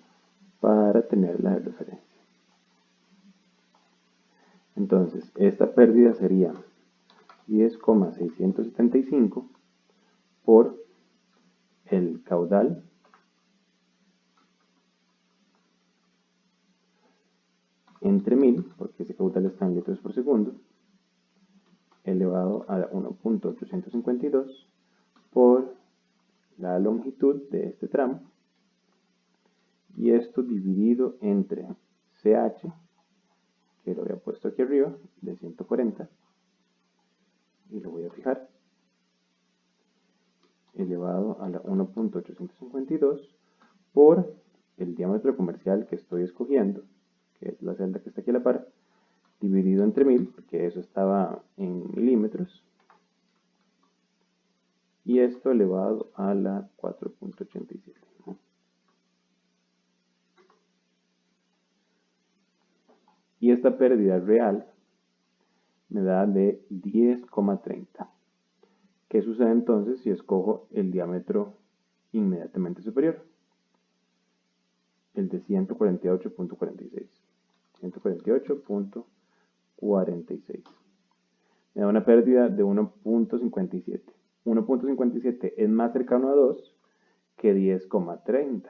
A: para tenerla de referencia. Entonces, esta pérdida sería 10,675 por el caudal entre 1000, porque ese caudal está en litros por segundo, elevado a 1.852 por la longitud de este tramo, y esto dividido entre CH, que lo había puesto aquí arriba, de 140, y lo voy a fijar, elevado a la 1.852 por el diámetro comercial que estoy escogiendo, que es la celda que está aquí a la par, dividido entre 1000, porque eso estaba en milímetros, y esto elevado a la 4.87. Y esta pérdida real me da de 10,30. ¿Qué sucede entonces si escojo el diámetro inmediatamente superior? El de 148.46. 148.46. Me da una pérdida de 1.57. 1.57 es más cercano a 2 que 10,30.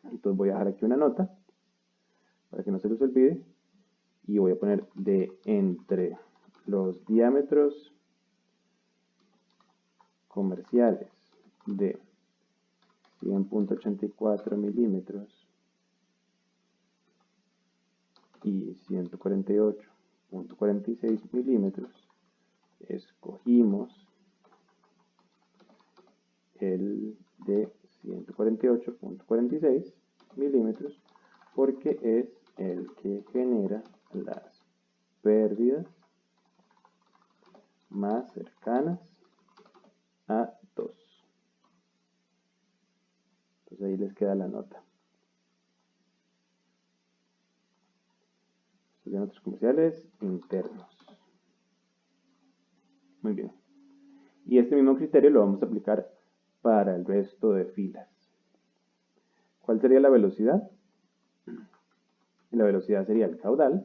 A: Entonces voy a dejar aquí una nota para que no se les olvide, y voy a poner de entre los diámetros comerciales de 100.84 milímetros y 148.46 milímetros, escogimos el de 148.46 milímetros porque es el que genera las pérdidas más cercanas a 2. Entonces ahí les queda la nota. Estos diámetros comerciales internos. Muy bien. Y este mismo criterio lo vamos a aplicar para el resto de filas. ¿Cuál sería la velocidad? La velocidad sería el caudal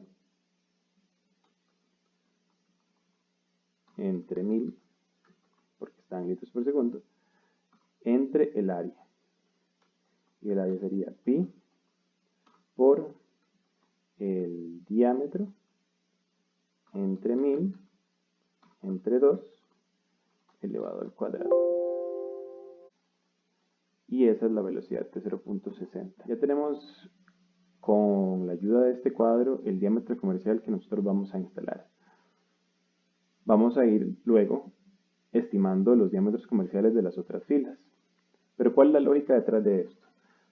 A: entre 1000, porque está en litros por segundo, entre el área. Y el área sería pi por el diámetro entre 1000 entre 2 elevado al cuadrado. Y esa es la velocidad de 0.60. Ya tenemos con la ayuda de este cuadro el diámetro comercial que nosotros vamos a instalar. Vamos a ir luego estimando los diámetros comerciales de las otras filas. Pero ¿cuál es la lógica detrás de esto?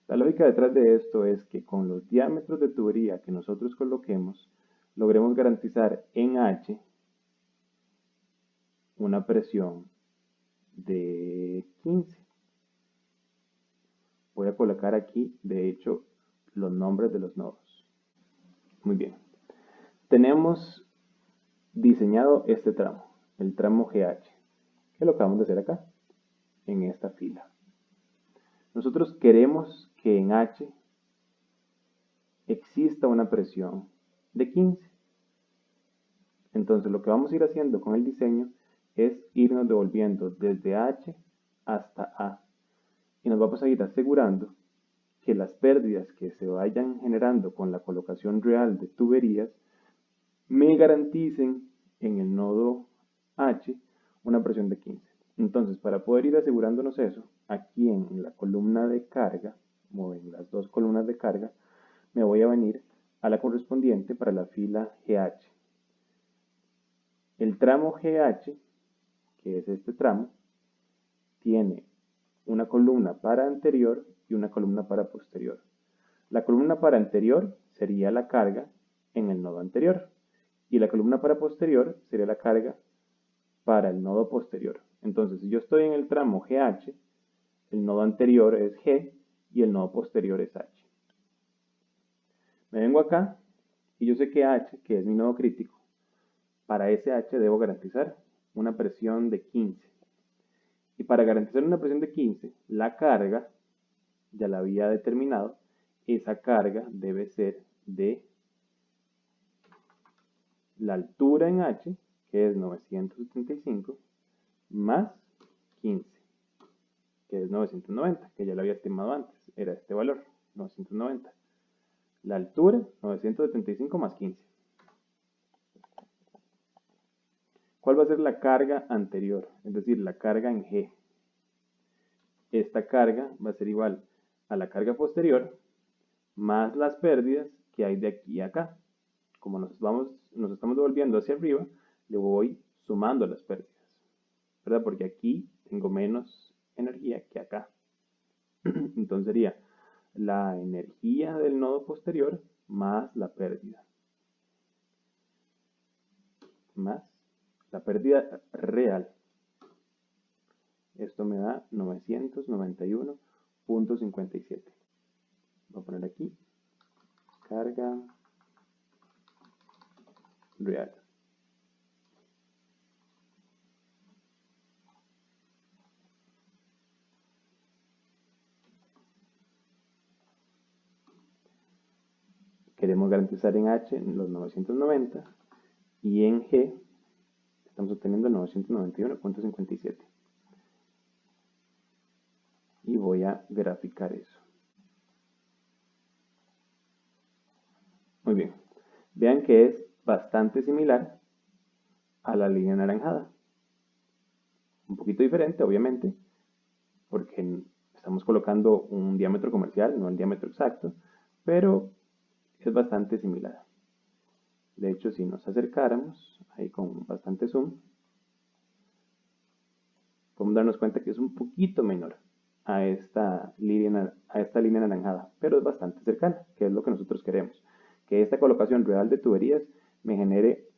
A: La lógica detrás de esto es que con los diámetros de tubería que nosotros coloquemos, logremos garantizar en H una presión de 15. Voy a colocar aquí, de hecho, los nombres de los nodos. Muy bien. Tenemos diseñado este tramo, el tramo GH, que lo acabamos de hacer acá, en esta fila. Nosotros queremos que en H exista una presión de 15. Entonces lo que vamos a ir haciendo con el diseño es irnos devolviendo desde H hasta A. Y nos vamos a ir asegurando que las pérdidas que se vayan generando con la colocación real de tuberías me garanticen en el nodo H una presión de 15. Entonces, para poder ir asegurándonos eso, aquí en la columna de carga, o en las dos columnas de carga, me voy a venir a la correspondiente para la fila GH. El tramo GH, que es este tramo, tiene una columna para anterior y una columna para posterior. La columna para anterior sería la carga en el nodo anterior y la columna para posterior sería la carga para el nodo posterior. Entonces, si yo estoy en el tramo GH, el nodo anterior es G y el nodo posterior es H. Me vengo acá y yo sé que H, que es mi nodo crítico, para ese H debo garantizar una presión de 15. Y para garantizar una presión de 15, la carga, ya la había determinado, esa carga debe ser de la altura en H, que es 975, más 15, que es 990, que ya lo había estimado antes, era este valor, 990. La altura, 975 más 15. ¿Cuál va a ser la carga anterior? Es decir, la carga en G. Esta carga va a ser igual a la carga posterior más las pérdidas que hay de aquí a acá. Como nos estamos devolviendo hacia arriba, le voy sumando las pérdidas, ¿verdad? Porque aquí tengo menos energía que acá. Entonces sería la energía del nodo posterior más la pérdida. Más la pérdida real. Esto me da 991.57. Voy a poner aquí carga real. Queremos garantizar en H los 990 y en G estamos obteniendo 991.57. Y voy a graficar eso. Muy bien. Vean que es bastante similar a la línea anaranjada. Un poquito diferente, obviamente, porque estamos colocando un diámetro comercial, no el diámetro exacto, pero es bastante similar. De hecho, si nos acercáramos, ahí con bastante zoom, podemos darnos cuenta que es un poquito menor a esta línea anaranjada, pero es bastante cercana, que es lo que nosotros queremos. Que esta colocación real de tuberías me genere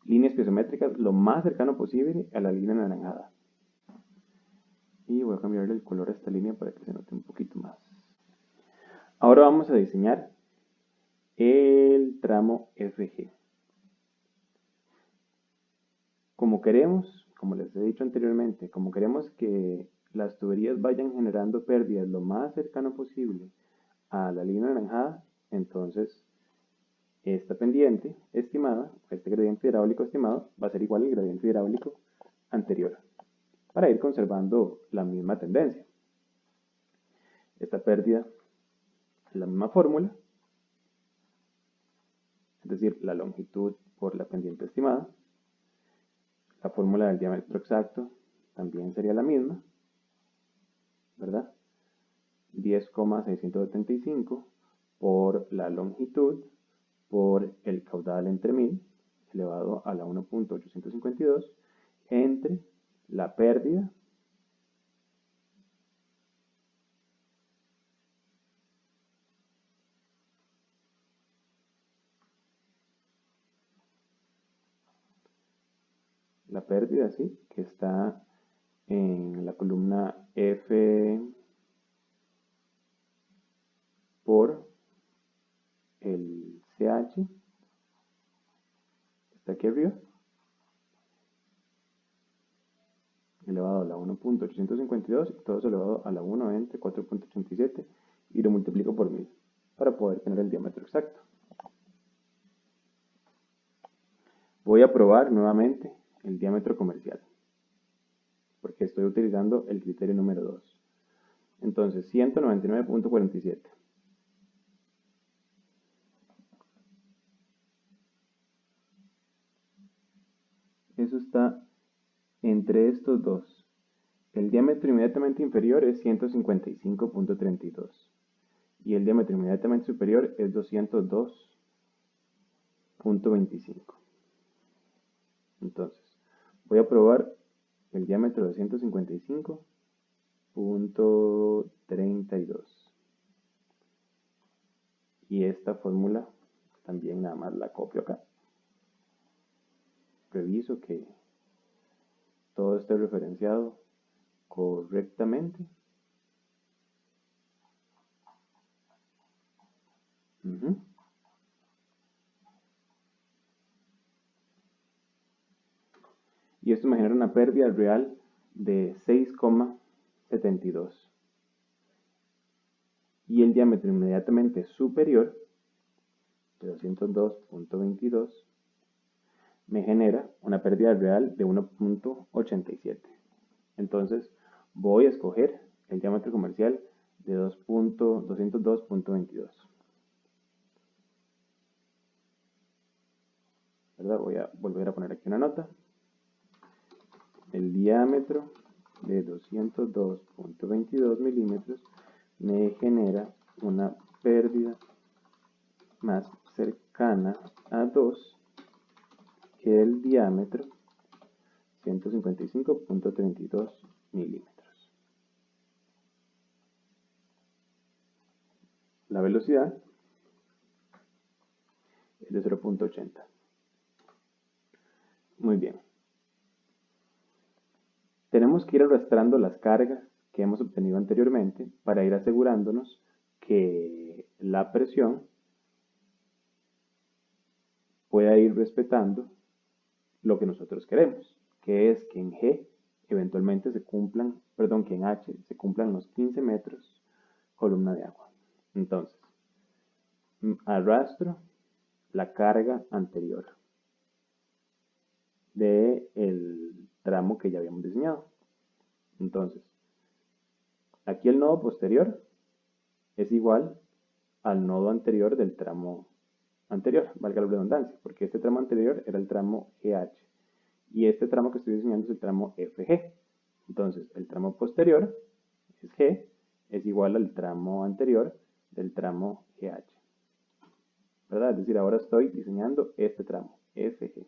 A: líneas piezométricas lo más cercano posible a la línea anaranjada. Y voy a cambiarle el color a esta línea para que se note un poquito más. Ahora vamos a diseñar el tramo FG. Como queremos, como les he dicho anteriormente, como queremos que las tuberías vayan generando pérdidas lo más cercano posible a la línea anaranjada, entonces esta pendiente estimada, este gradiente hidráulico estimado, va a ser igual al gradiente hidráulico anterior, para ir conservando la misma tendencia. Esta pérdida es la misma fórmula, es decir, la longitud por la pendiente estimada. La fórmula del diámetro exacto también sería la misma, ¿verdad? 10,675 por la longitud por el caudal entre 1000 elevado a la 1.852 entre la pérdida ¿sí? Que está en la columna F por el CH, está aquí arriba, elevado a la 1.852 y todo eso elevado a la 1 entre 4.87 y lo multiplico por 1000 para poder tener el diámetro exacto. Voy a probar nuevamente el diámetro comercial, porque estoy utilizando el criterio número 2. Entonces, 199.47. Eso está entre estos dos. El diámetro inmediatamente inferior es 155.32 y el diámetro inmediatamente superior es 202.25. Entonces, voy a probar el diámetro de 155.32. Y esta fórmula también nada más la copio acá. Reviso que todo esté referenciado correctamente. Y esto me genera una pérdida real de 6,72. Y el diámetro inmediatamente superior, de 202.22, me genera una pérdida real de 1.87. Entonces voy a escoger el diámetro comercial de 202.22. ¿Verdad? Voy a volver a poner aquí una nota. El diámetro de 202.22 milímetros me genera una pérdida más cercana a 2 que el diámetro 155.32 milímetros. La velocidad es de 0.80. Muy bien. Tenemos que ir arrastrando las cargas que hemos obtenido anteriormente para ir asegurándonos que la presión pueda ir respetando lo que nosotros queremos, que es que en G eventualmente se cumplan, perdón, que en H se cumplan los 15 metros columna de agua. Entonces, arrastro la carga anterior del tramo que ya habíamos diseñado. Entonces, aquí el nodo posterior es igual al nodo anterior del tramo anterior, valga la redundancia, porque este tramo anterior era el tramo GH y este tramo que estoy diseñando es el tramo FG. Entonces, el tramo posterior es G, es igual al tramo anterior del tramo GH. ¿Verdad? Es decir, ahora estoy diseñando este tramo, FG.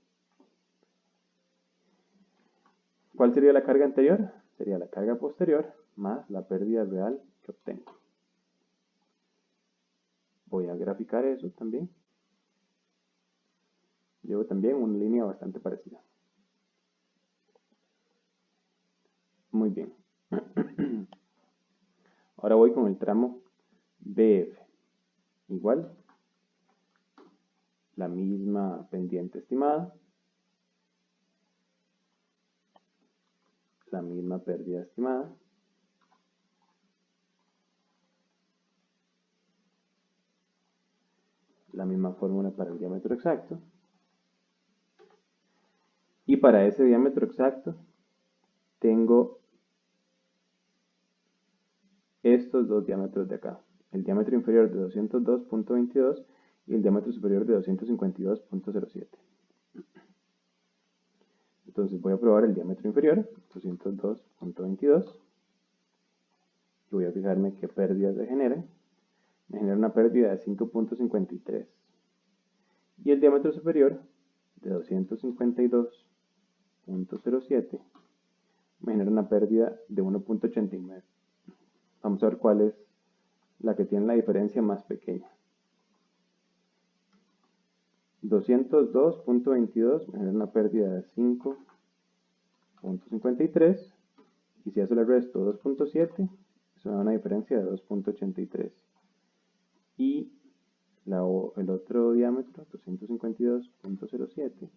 A: ¿Cuál sería la carga anterior? Sería la carga posterior más la pérdida real que obtengo. Voy a graficar eso también. Llevo también una línea bastante parecida. Muy bien. Ahora voy con el tramo BF. Igual, la misma pendiente estimada, la misma pérdida estimada, la misma fórmula para el diámetro exacto, y para ese diámetro exacto tengo estos dos diámetros de acá, el diámetro inferior de 202.22 y el diámetro superior de 252.07. Entonces voy a probar el diámetro inferior, 202.22, y voy a fijarme qué pérdidas se generan. Me genera una pérdida de 5.53. Y el diámetro superior de 252.07 me genera una pérdida de 1.89. Vamos a ver cuál es la que tiene la diferencia más pequeña. 202.22 me genera una pérdida de 5.53. Y si a eso le resto 2.7, eso me da una diferencia de 2.83. Y el otro diámetro, 252.07,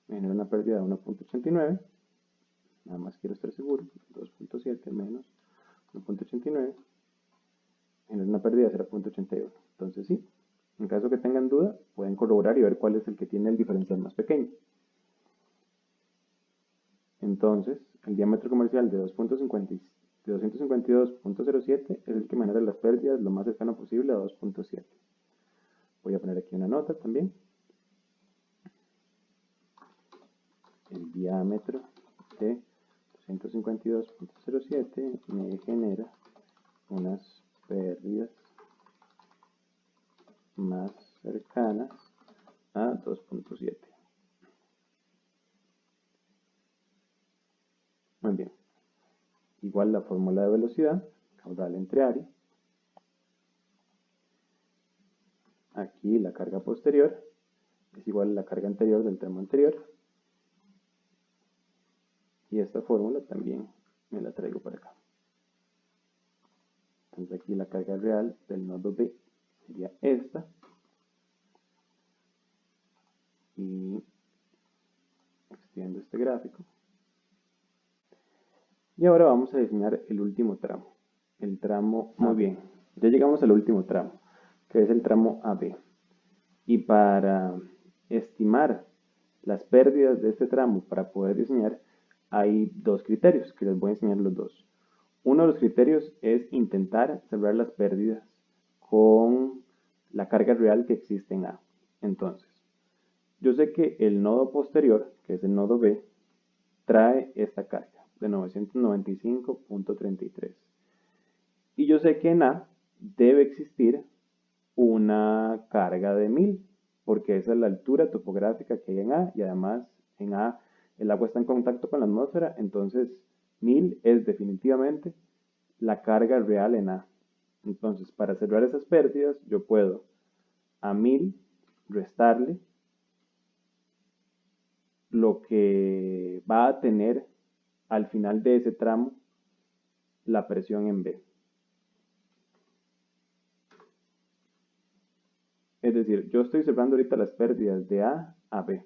A: me genera una pérdida de 1.89. Nada más quiero estar seguro. 2.7 menos 1.89 genera una pérdida de 0.81. Entonces sí, en caso que tengan duda, pueden corroborar y ver cuál es el que tiene el diferencial más pequeño. Entonces, el diámetro comercial de 252.07 es el que me genera las pérdidas lo más cercano posible a 2.7. Voy a poner aquí una nota también. El diámetro de 252.07 me genera unas pérdidas más cercanas a 2.7. Muy bien. Igual la fórmula de velocidad, caudal entre área. Aquí la carga posterior es igual a la carga anterior del tramo anterior. Y esta fórmula también me la traigo para acá. Entonces aquí la carga real del nodo B sería esta. Y extiendo este gráfico. Y ahora vamos a diseñar el último tramo. El tramo, muy bien, ya llegamos al último tramo, que es el tramo AB. Y para estimar las pérdidas de este tramo, para poder diseñar, hay dos criterios, que les voy a enseñar los dos. Uno de los criterios es intentar cerrar las pérdidas con la carga real que existe en A. Entonces, yo sé que el nodo posterior, que es el nodo B, trae esta carga de 995.33. Y yo sé que en A debe existir una carga de 1000, porque esa es la altura topográfica que hay en A, y además en A el agua está en contacto con la atmósfera, entonces 1000 es definitivamente la carga real en A. Entonces, para cerrar esas pérdidas, yo puedo a 1000 restarle lo que va a tener al final de ese tramo la presión en B. Es decir, yo estoy cerrando ahorita las pérdidas de A a B.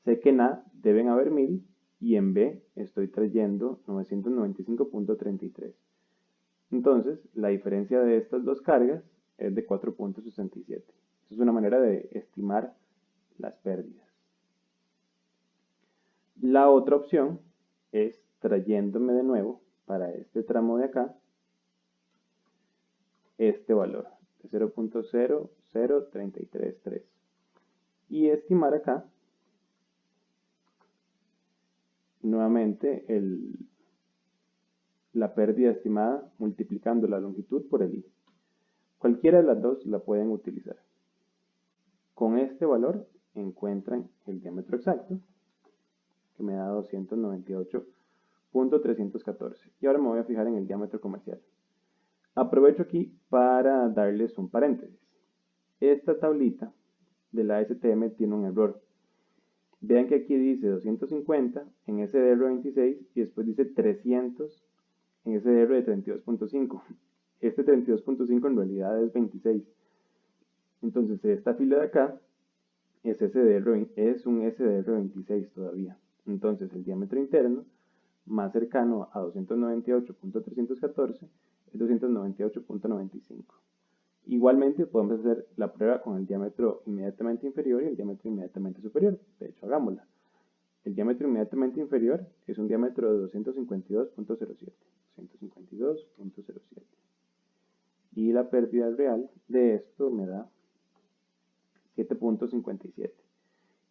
A: Sé que en A deben haber 1000 y en B estoy trayendo 995.33. Entonces, la diferencia de estas dos cargas es de 4.67. Esa es una manera de estimar las pérdidas. La otra opción es trayéndome de nuevo para este tramo de acá este valor de 0.00333 y estimar acá nuevamente la pérdida estimada multiplicando la longitud por el I. Cualquiera de las dos la pueden utilizar. Con este valor encuentran el diámetro exacto, que me da 298.314. Y ahora me voy a fijar en el diámetro comercial. Aprovecho aquí para darles un paréntesis. Esta tablita de la STM tiene un error. Vean que aquí dice 250 en SDR26 y después dice 300 en SDR de 32.5. Este 32.5 en realidad es 26. Entonces esta fila de acá es un SDR 26 todavía. Entonces el diámetro interno más cercano a 298.314 es 298.95. Igualmente podemos hacer la prueba con el diámetro inmediatamente inferior y el diámetro inmediatamente superior. De hecho, hagámosla. El diámetro inmediatamente inferior es un diámetro de 252.07. 252.07. Y la pérdida real de esto me da 7.57.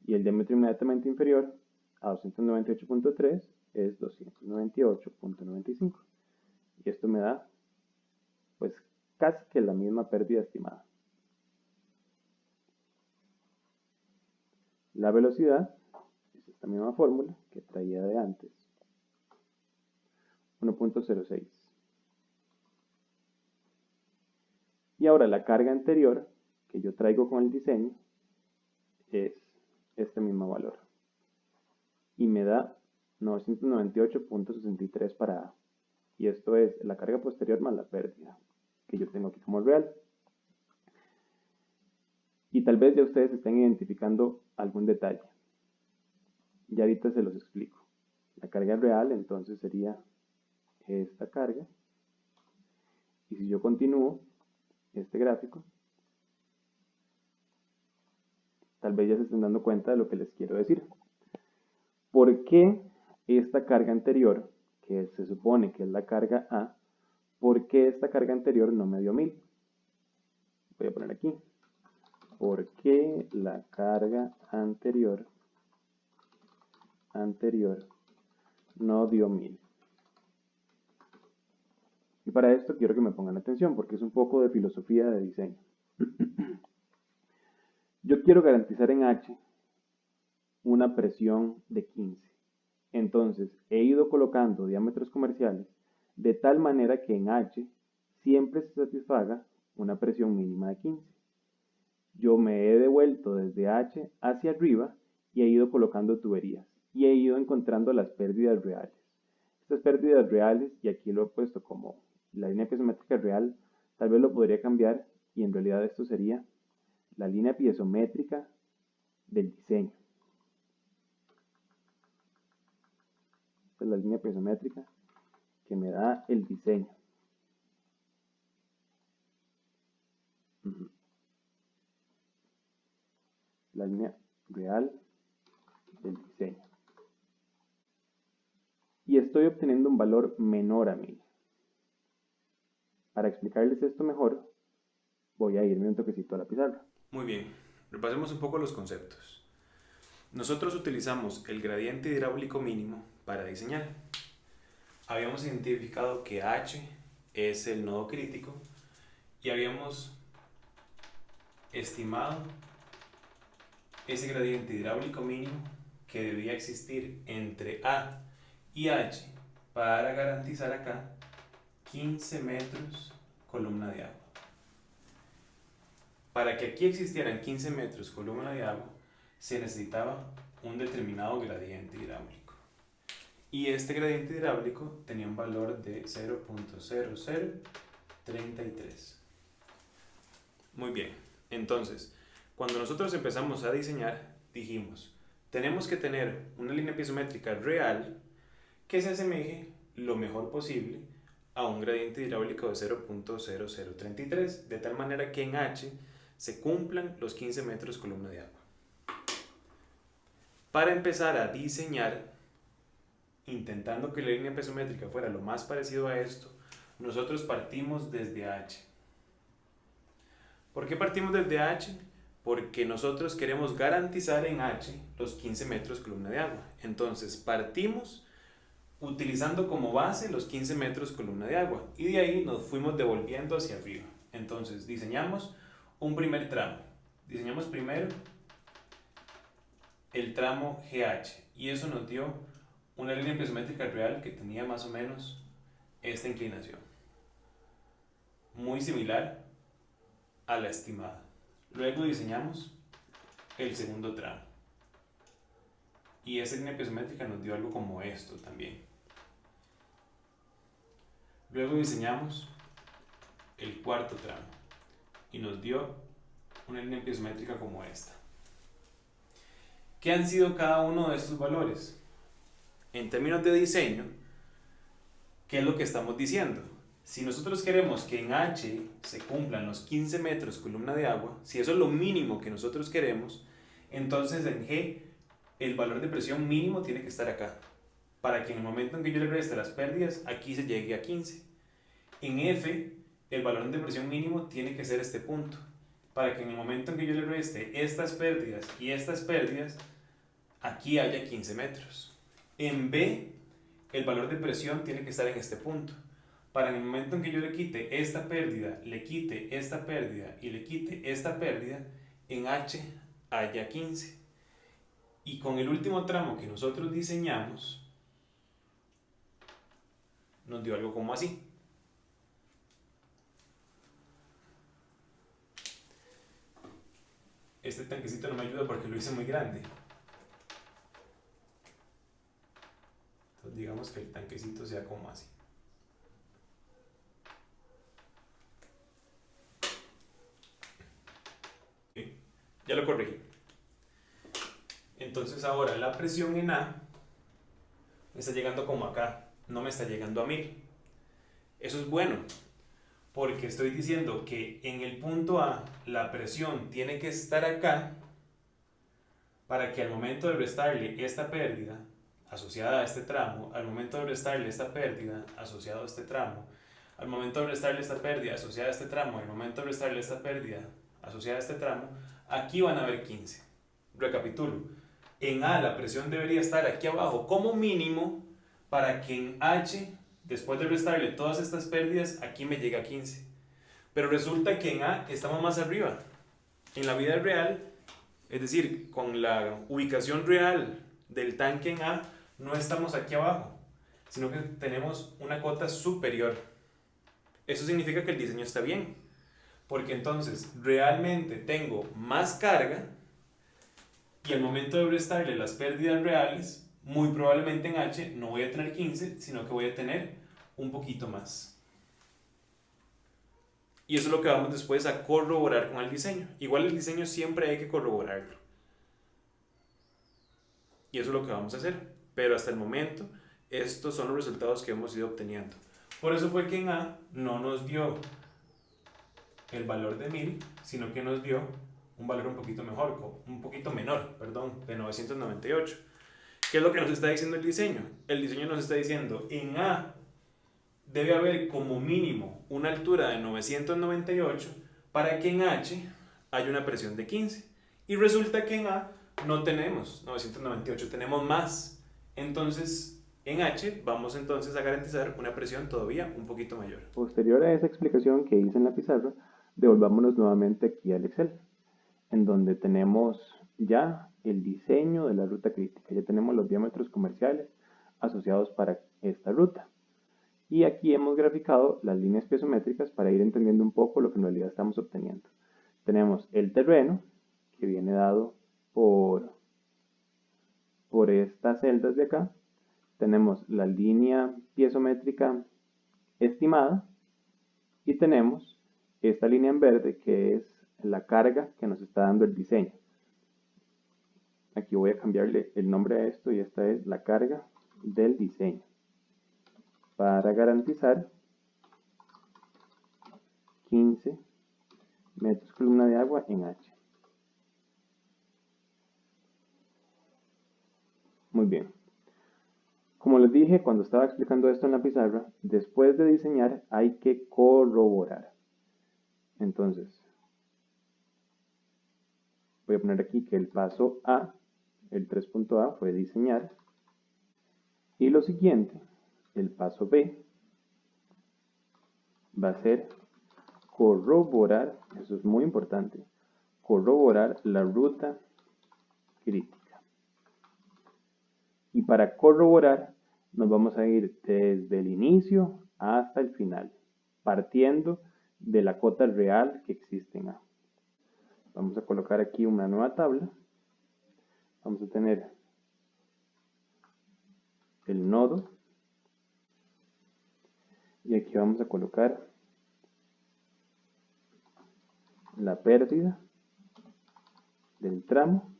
A: Y el diámetro inmediatamente inferior a 298.3 es 298.95. Y esto me da, pues, casi que la misma pérdida estimada. La velocidad es esta misma fórmula que traía de antes. 1.06. Y ahora la carga anterior que yo traigo con el diseño es este mismo valor. Y me da 998.63 para A. Y esto es la carga posterior más la pérdida que yo tengo aquí como real. Y tal vez ya ustedes estén identificando algún detalle. Ya ahorita se los explico. La carga real entonces sería esta carga. Y si yo continúo este gráfico, tal vez ya se estén dando cuenta de lo que les quiero decir. ¿Por qué esta carga anterior, que se supone que es la carga A, por qué esta carga anterior no me dio 1000? Voy a poner aquí. ¿Por qué la carga anterior no dio 1000? Y para esto quiero que me pongan atención porque es un poco de filosofía de diseño. Yo quiero garantizar en H una presión de 15. Entonces he ido colocando diámetros comerciales de tal manera que en H siempre se satisfaga una presión mínima de 15. Yo me he devuelto desde H hacia arriba y he ido colocando tuberías y he ido encontrando las pérdidas reales. Estas pérdidas reales, y aquí lo he puesto como la línea piezométrica real, tal vez lo podría cambiar y en realidad esto sería la línea piezométrica del diseño. Esta es la línea piezométrica que me da el diseño. La línea real del diseño. Y estoy obteniendo un valor menor a 1000. Para explicarles esto mejor, voy a irme un toquecito a la pizarra.
B: Muy bien, repasemos un poco los conceptos. Nosotros utilizamos el gradiente hidráulico mínimo para diseñar. Habíamos identificado que H es el nodo crítico y habíamos estimado ese gradiente hidráulico mínimo que debía existir entre A y H para garantizar acá 15 metros columna de agua. Para que aquí existieran 15 metros columna de agua, se necesitaba un determinado gradiente hidráulico. Y este gradiente hidráulico tenía un valor de 0.0033. Muy bien, entonces, cuando nosotros empezamos a diseñar, dijimos, tenemos que tener una línea piezométrica real que se asemeje lo mejor posible a un gradiente hidráulico de 0.0033, de tal manera que en H se cumplan los 15 metros columna de agua. Para empezar a diseñar, intentando que la línea piezométrica fuera lo más parecido a esto, nosotros partimos desde H. ¿Por qué partimos desde H? Porque nosotros queremos garantizar en H los 15 metros columna de agua. Entonces partimos utilizando como base los 15 metros columna de agua y de ahí nos fuimos devolviendo hacia arriba. Entonces diseñamos un primer tramo. Diseñamos primero el tramo GH y eso nos dio una línea piezométrica real que tenía más o menos esta inclinación, muy similar a la estimada. Luego diseñamos el segundo tramo y esa línea piezométrica nos dio algo como esto también. Luego diseñamos el cuarto tramo y nos dio una línea piezométrica como esta. ¿Qué han sido cada uno de estos valores? En términos de diseño, ¿qué es lo que estamos diciendo? Si nosotros queremos que en H se cumplan los 15 metros columna de agua, si eso es lo mínimo que nosotros queremos, entonces en G el valor de presión mínimo tiene que estar acá, para que en el momento en que yo le reste las pérdidas, aquí se llegue a 15. En F, el valor de presión mínimo tiene que ser este punto, para que en el momento en que yo le reste estas pérdidas y estas pérdidas, aquí haya 15 metros. En B, el valor de presión tiene que estar en este punto, para en el momento en que yo le quite esta pérdida, le quite esta pérdida y le quite esta pérdida, en H haya 15. Y con el último tramo que nosotros diseñamos, nos dio algo como así. Este tanquecito no me ayuda porque lo hice muy grande. Entonces digamos que el tanquecito sea como así. Ya lo corregí. Entonces ahora la presión en A me está llegando como acá, no me está llegando a 1000. Eso es bueno, porque estoy diciendo que en el punto A la presión tiene que estar acá para que al momento de restarle esta pérdida asociada a este tramo, al momento de restarle esta pérdida asociada a este tramo, al momento de restarle esta pérdida asociada a este tramo, al momento de restarle esta pérdida asociada a este tramo, aquí van a haber 15. Recapitulo. En A la presión debería estar aquí abajo como mínimo para que en H, después de restarle todas estas pérdidas, aquí me llegue a 15. Pero resulta que en A estamos más arriba. En la vida real, es decir, con la ubicación real del tanque en A, no estamos aquí abajo, sino que tenemos una cota superior. Eso significa que el diseño está bien, porque entonces realmente tengo más carga y al momento de restarle las pérdidas reales, muy probablemente en H no voy a tener 15, sino que voy a tener un poquito más. Y eso es lo que vamos después a corroborar con el diseño. Igual el diseño siempre hay que corroborarlo. Y eso es lo que vamos a hacer. Pero hasta el momento, estos son los resultados que hemos ido obteniendo. Por eso fue que en A no nos dio el valor de 1000, sino que nos dio un valor un poquito menor, de 998. ¿Qué es lo que nos está diciendo el diseño? El diseño nos está diciendo, en A debe haber como mínimo una altura de 998 para que en H haya una presión de 15. Y resulta que en A no tenemos 998, tenemos más. Entonces, en H vamos entonces a garantizar una presión todavía un poquito mayor.
A: Posterior a esa explicación que hice en la pizarra, devolvámonos nuevamente aquí al Excel, en donde tenemos ya el diseño de la ruta crítica. Ya tenemos los diámetros comerciales asociados para esta ruta. Y aquí hemos graficado las líneas piezométricas para ir entendiendo un poco lo que en realidad estamos obteniendo. Tenemos el terreno, que viene dado por estas celdas de acá. Tenemos la línea piezométrica estimada y tenemos esta línea en verde que es la carga que nos está dando el diseño. Aquí voy a cambiarle el nombre a esto y esta es la carga del diseño para garantizar 15 metros columna de agua en H. Muy bien. Como les dije cuando estaba explicando esto en la pizarra, después de diseñar hay que corroborar. Entonces, voy a poner aquí que el paso A, el 3.A fue diseñar. Y lo siguiente, el paso B, va a ser corroborar, eso es muy importante, corroborar la ruta crítica. Y para corroborar nos vamos a ir desde el inicio hasta el final, partiendo de la cota real que existe en A. Vamos a colocar aquí una nueva tabla. Vamos a tener el nodo, Y aquí vamos a colocar la pérdida del tramo,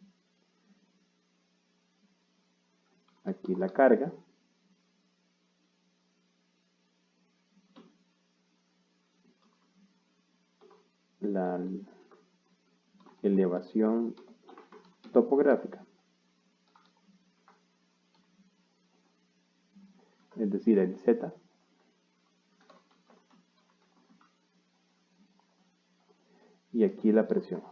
A: aquí la carga, la elevación topográfica, es decir, el Z, y aquí la presión.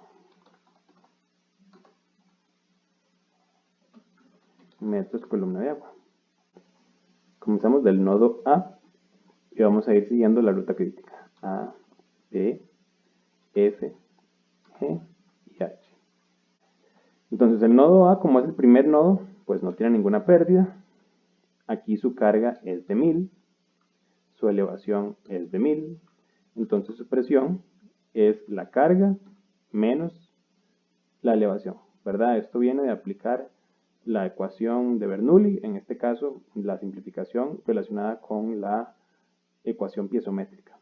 A: Esto es columna de agua. Comenzamos del nodo A y vamos a ir siguiendo la ruta crítica. A, B, F, G y H. Entonces el nodo A, como es el primer nodo, pues no tiene ninguna pérdida. Aquí su carga es de 1000, su elevación es de 1000, entonces su presión es la carga menos la elevación, ¿verdad? Esto viene de aplicar la ecuación de Bernoulli, en este caso la simplificación relacionada con la ecuación piezométrica.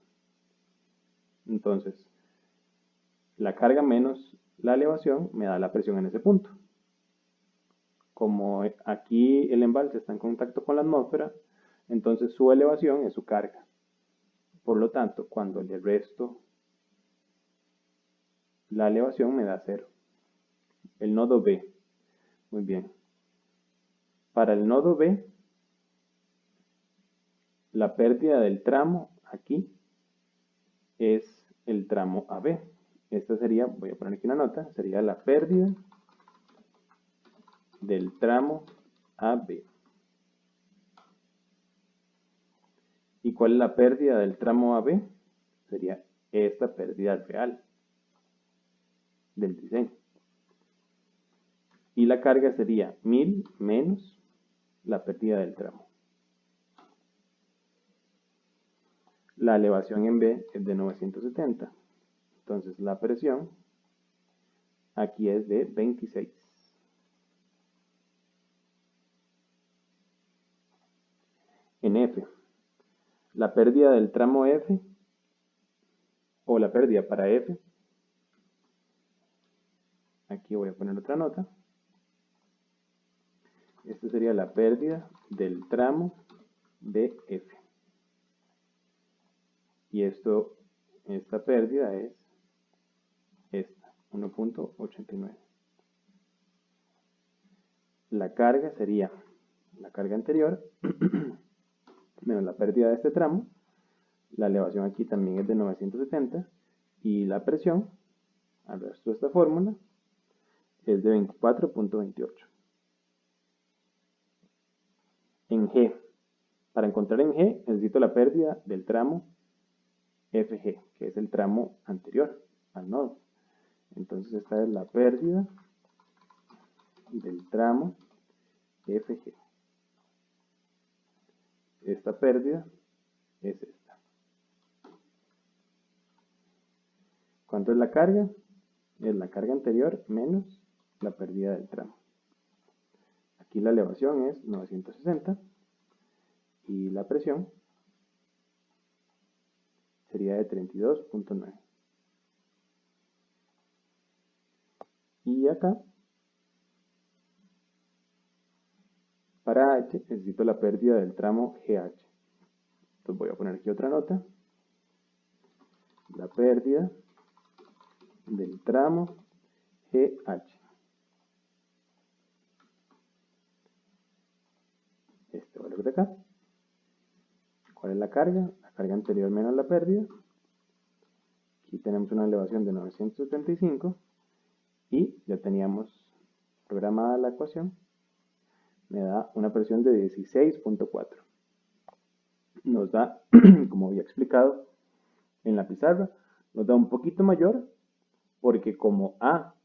A: Entonces, la carga menos la elevación me da la presión en ese punto. Como aquí el embalse está en contacto con la atmósfera, entonces su elevación es su carga. Por lo tanto, cuando le resto la elevación me da 0. El nodo B. Muy bien. Para el nodo B, la pérdida del tramo aquí es el tramo AB. Esta sería, voy a poner aquí una nota, sería la pérdida del tramo AB. ¿Y cuál es la pérdida del tramo AB? Sería esta pérdida real del diseño. Y la carga sería 1000 menos la pérdida del tramo. La elevación en B es de 970. Entonces la presión aquí es de 26. En F, la pérdida del tramo F, o la pérdida para F, aquí voy a poner otra nota. Esta sería la pérdida del tramo de F. Y esta pérdida es esta, 1.89. La carga sería la carga anterior menos la pérdida de este tramo. La elevación aquí también es de 970. Y la presión, al resto de esta fórmula, es de 24.28. En G, para encontrar en G, necesito la pérdida del tramo FG, que es el tramo anterior al nodo. Entonces esta es la pérdida del tramo FG. Esta pérdida es esta. ¿Cuánto es la carga? Es la carga anterior menos la pérdida del tramo. Aquí la elevación es 960 y la presión sería de 32.9. Y acá, para H, necesito la pérdida del tramo GH. Entonces voy a poner aquí otra nota. La pérdida del tramo GH. Este valor de acá. ¿Cuál es la carga? La carga anterior menos la pérdida. Aquí tenemos una elevación de 975 y ya teníamos programada la ecuación. Me da una presión de 16.4. Nos da, como había explicado en la pizarra, nos da un poquito mayor porque como A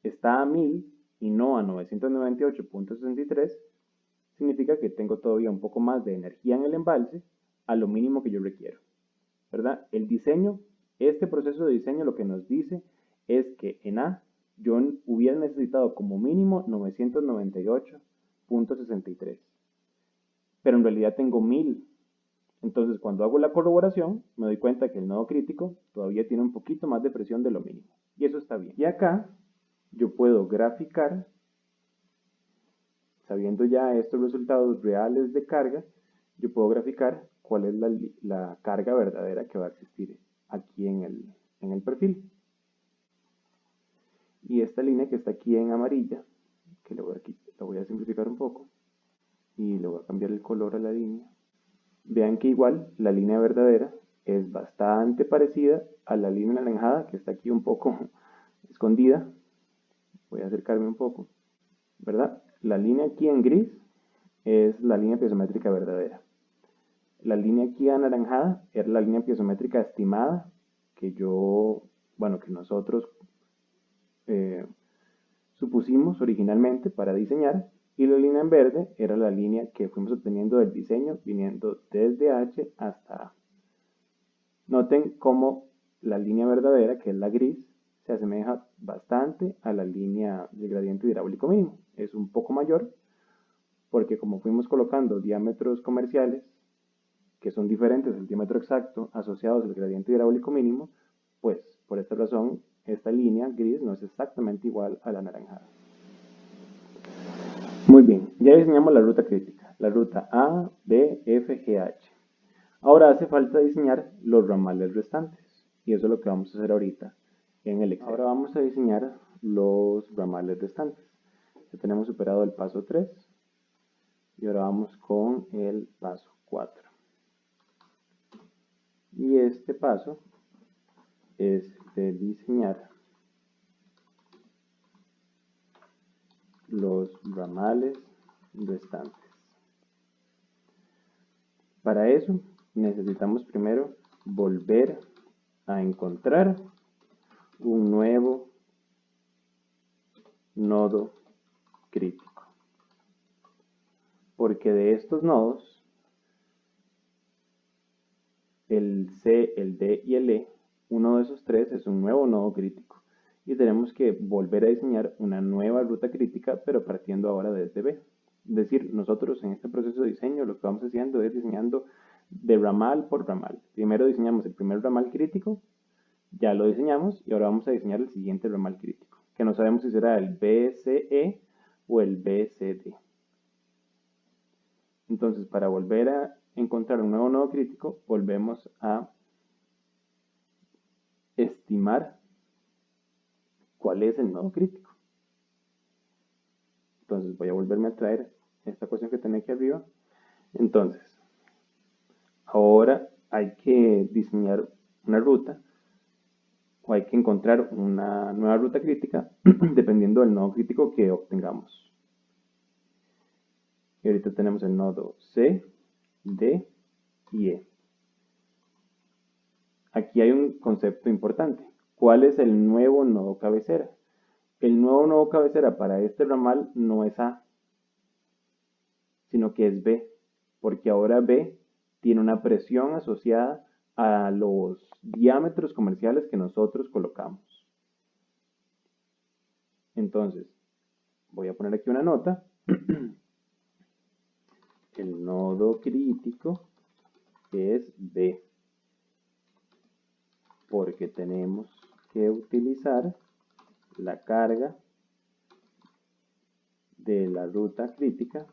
A: está a 1000 y no a 998.63, significa que tengo todavía un poco más de energía en el embalse a lo mínimo que yo requiero, ¿verdad? El diseño, este proceso de diseño lo que nos dice es que en A yo hubiera necesitado como mínimo 998.63, pero en realidad tengo 1000 Entonces, cuando hago la corroboración, me doy cuenta que el nodo crítico todavía tiene un poquito más de presión de lo mínimo. Y eso está bien. Y acá yo puedo graficar, sabiendo ya estos resultados reales de carga, yo puedo graficar cuál es la carga verdadera que va a existir aquí en el perfil. Y esta línea que está aquí en amarilla, que la voy a simplificar un poco, y le voy a cambiar el color a la línea. Vean que igual la línea verdadera es bastante parecida a la línea anaranjada que está aquí un poco escondida. Voy a acercarme un poco, ¿verdad? La línea aquí en gris es la línea piezométrica verdadera. La línea aquí anaranjada es la línea piezométrica estimada que nosotros supusimos originalmente para diseñar, y la línea en verde era la línea que fuimos obteniendo del diseño viniendo desde H hasta A. Noten cómo la línea verdadera, que es la gris, se asemeja bastante a la línea del gradiente hidráulico mínimo. Es un poco mayor porque como fuimos colocando diámetros comerciales que son diferentes al diámetro exacto asociados al gradiente hidráulico mínimo, pues por esta razón esta línea gris no es exactamente igual a la anaranjada. Muy bien, ya diseñamos la ruta crítica, la ruta A, B, F, G, H. Ahora hace falta diseñar los ramales restantes, y eso es lo que vamos a hacer ahorita en el Excel. Ahora vamos a diseñar los ramales restantes. Ya tenemos superado el paso 3, y ahora vamos con el paso 4. Y este paso es de diseñar los ramales restantes. Para eso necesitamos primero volver a encontrar un nuevo nodo crítico, porque de estos nodos, el C, el D y el E, uno de esos tres es un nuevo nodo crítico, y tenemos que volver a diseñar una nueva ruta crítica, pero partiendo ahora desde B. Es decir, nosotros en este proceso de diseño lo que vamos haciendo es diseñando de ramal por ramal. Primero diseñamos el primer ramal crítico, ya lo diseñamos, y ahora vamos a diseñar el siguiente ramal crítico, que no sabemos si será el BCE o el BCD. Entonces, para volver a encontrar un nuevo nodo crítico, volvemos a estimar cuál es el nodo crítico. Entonces voy a volverme a traer esta ecuación que tenía aquí arriba. Entonces, ahora hay que diseñar una ruta, o hay que encontrar una nueva ruta crítica dependiendo del nodo crítico que obtengamos. Y ahorita tenemos el nodo C, D y E. Aquí hay un concepto importante. ¿Cuál es el nuevo nodo cabecera? El nuevo nodo cabecera para este ramal no es A, sino que es B, porque ahora B tiene una presión asociada a los diámetros comerciales que nosotros colocamos. Entonces, voy a poner aquí una nota. El nodo crítico es B, porque tenemos que utilizar la carga de la ruta crítica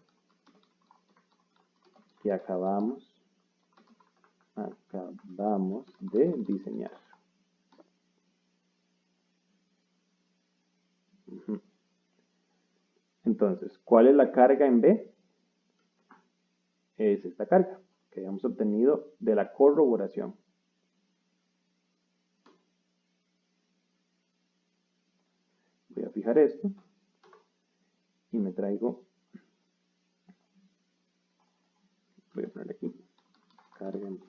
A: que acabamos de diseñar. Entonces, ¿cuál es la carga en B? Es esta carga que habíamos obtenido de la corroboración. Voy a fijar esto y me traigo, voy a poner aquí, carga en B,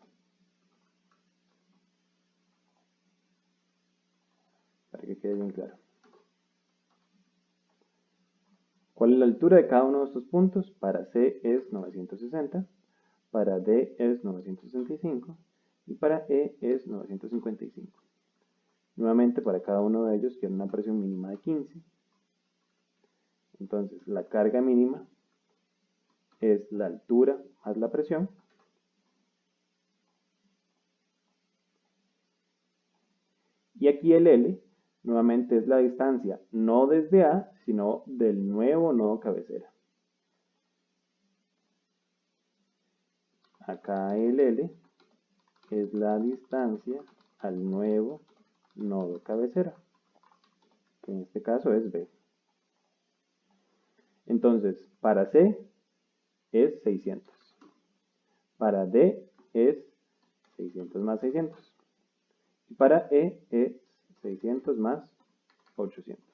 A: para que quede bien claro. ¿Cuál es la altura de cada uno de estos puntos? Para C es 960, para D es 965 y para E es 955. Nuevamente, para cada uno de ellos quiero una presión mínima de 15. Entonces, la carga mínima es la altura más la presión. Y aquí el L nuevamente es la distancia no desde A, sino del nuevo nodo cabecera. Acá el L es la distancia al nuevo nodo cabecera, que en este caso es B. Entonces, para C es 600. Para D es 600 más 600. Y para E es 600 más 800.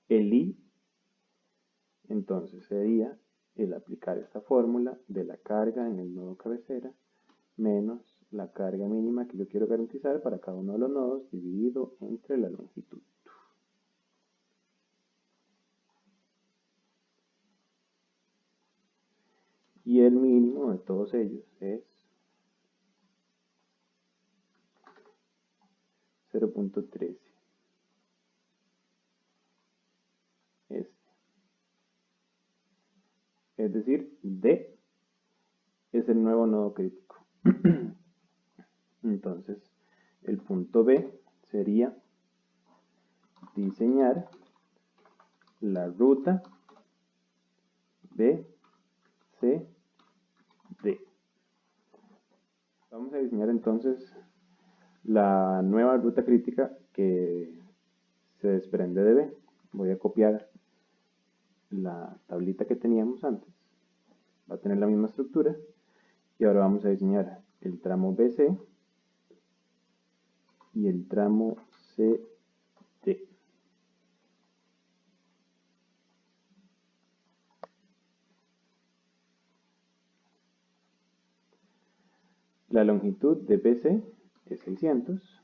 A: El I, entonces, sería el aplicar esta fórmula de la carga en el nodo cabecera menos la carga mínima que yo quiero garantizar para cada uno de los nodos dividido entre la longitud. Y el mínimo de todos ellos es 0.13. Es decir, D es el nuevo nodo crítico. Entonces, el punto B sería diseñar la ruta B, C, D. Vamos a diseñar entonces la nueva ruta crítica que se desprende de B. Voy a copiar la tablita que teníamos antes. Va a tener la misma estructura. Y ahora vamos a diseñar el tramo BC y el tramo CD. La longitud de BC es 600.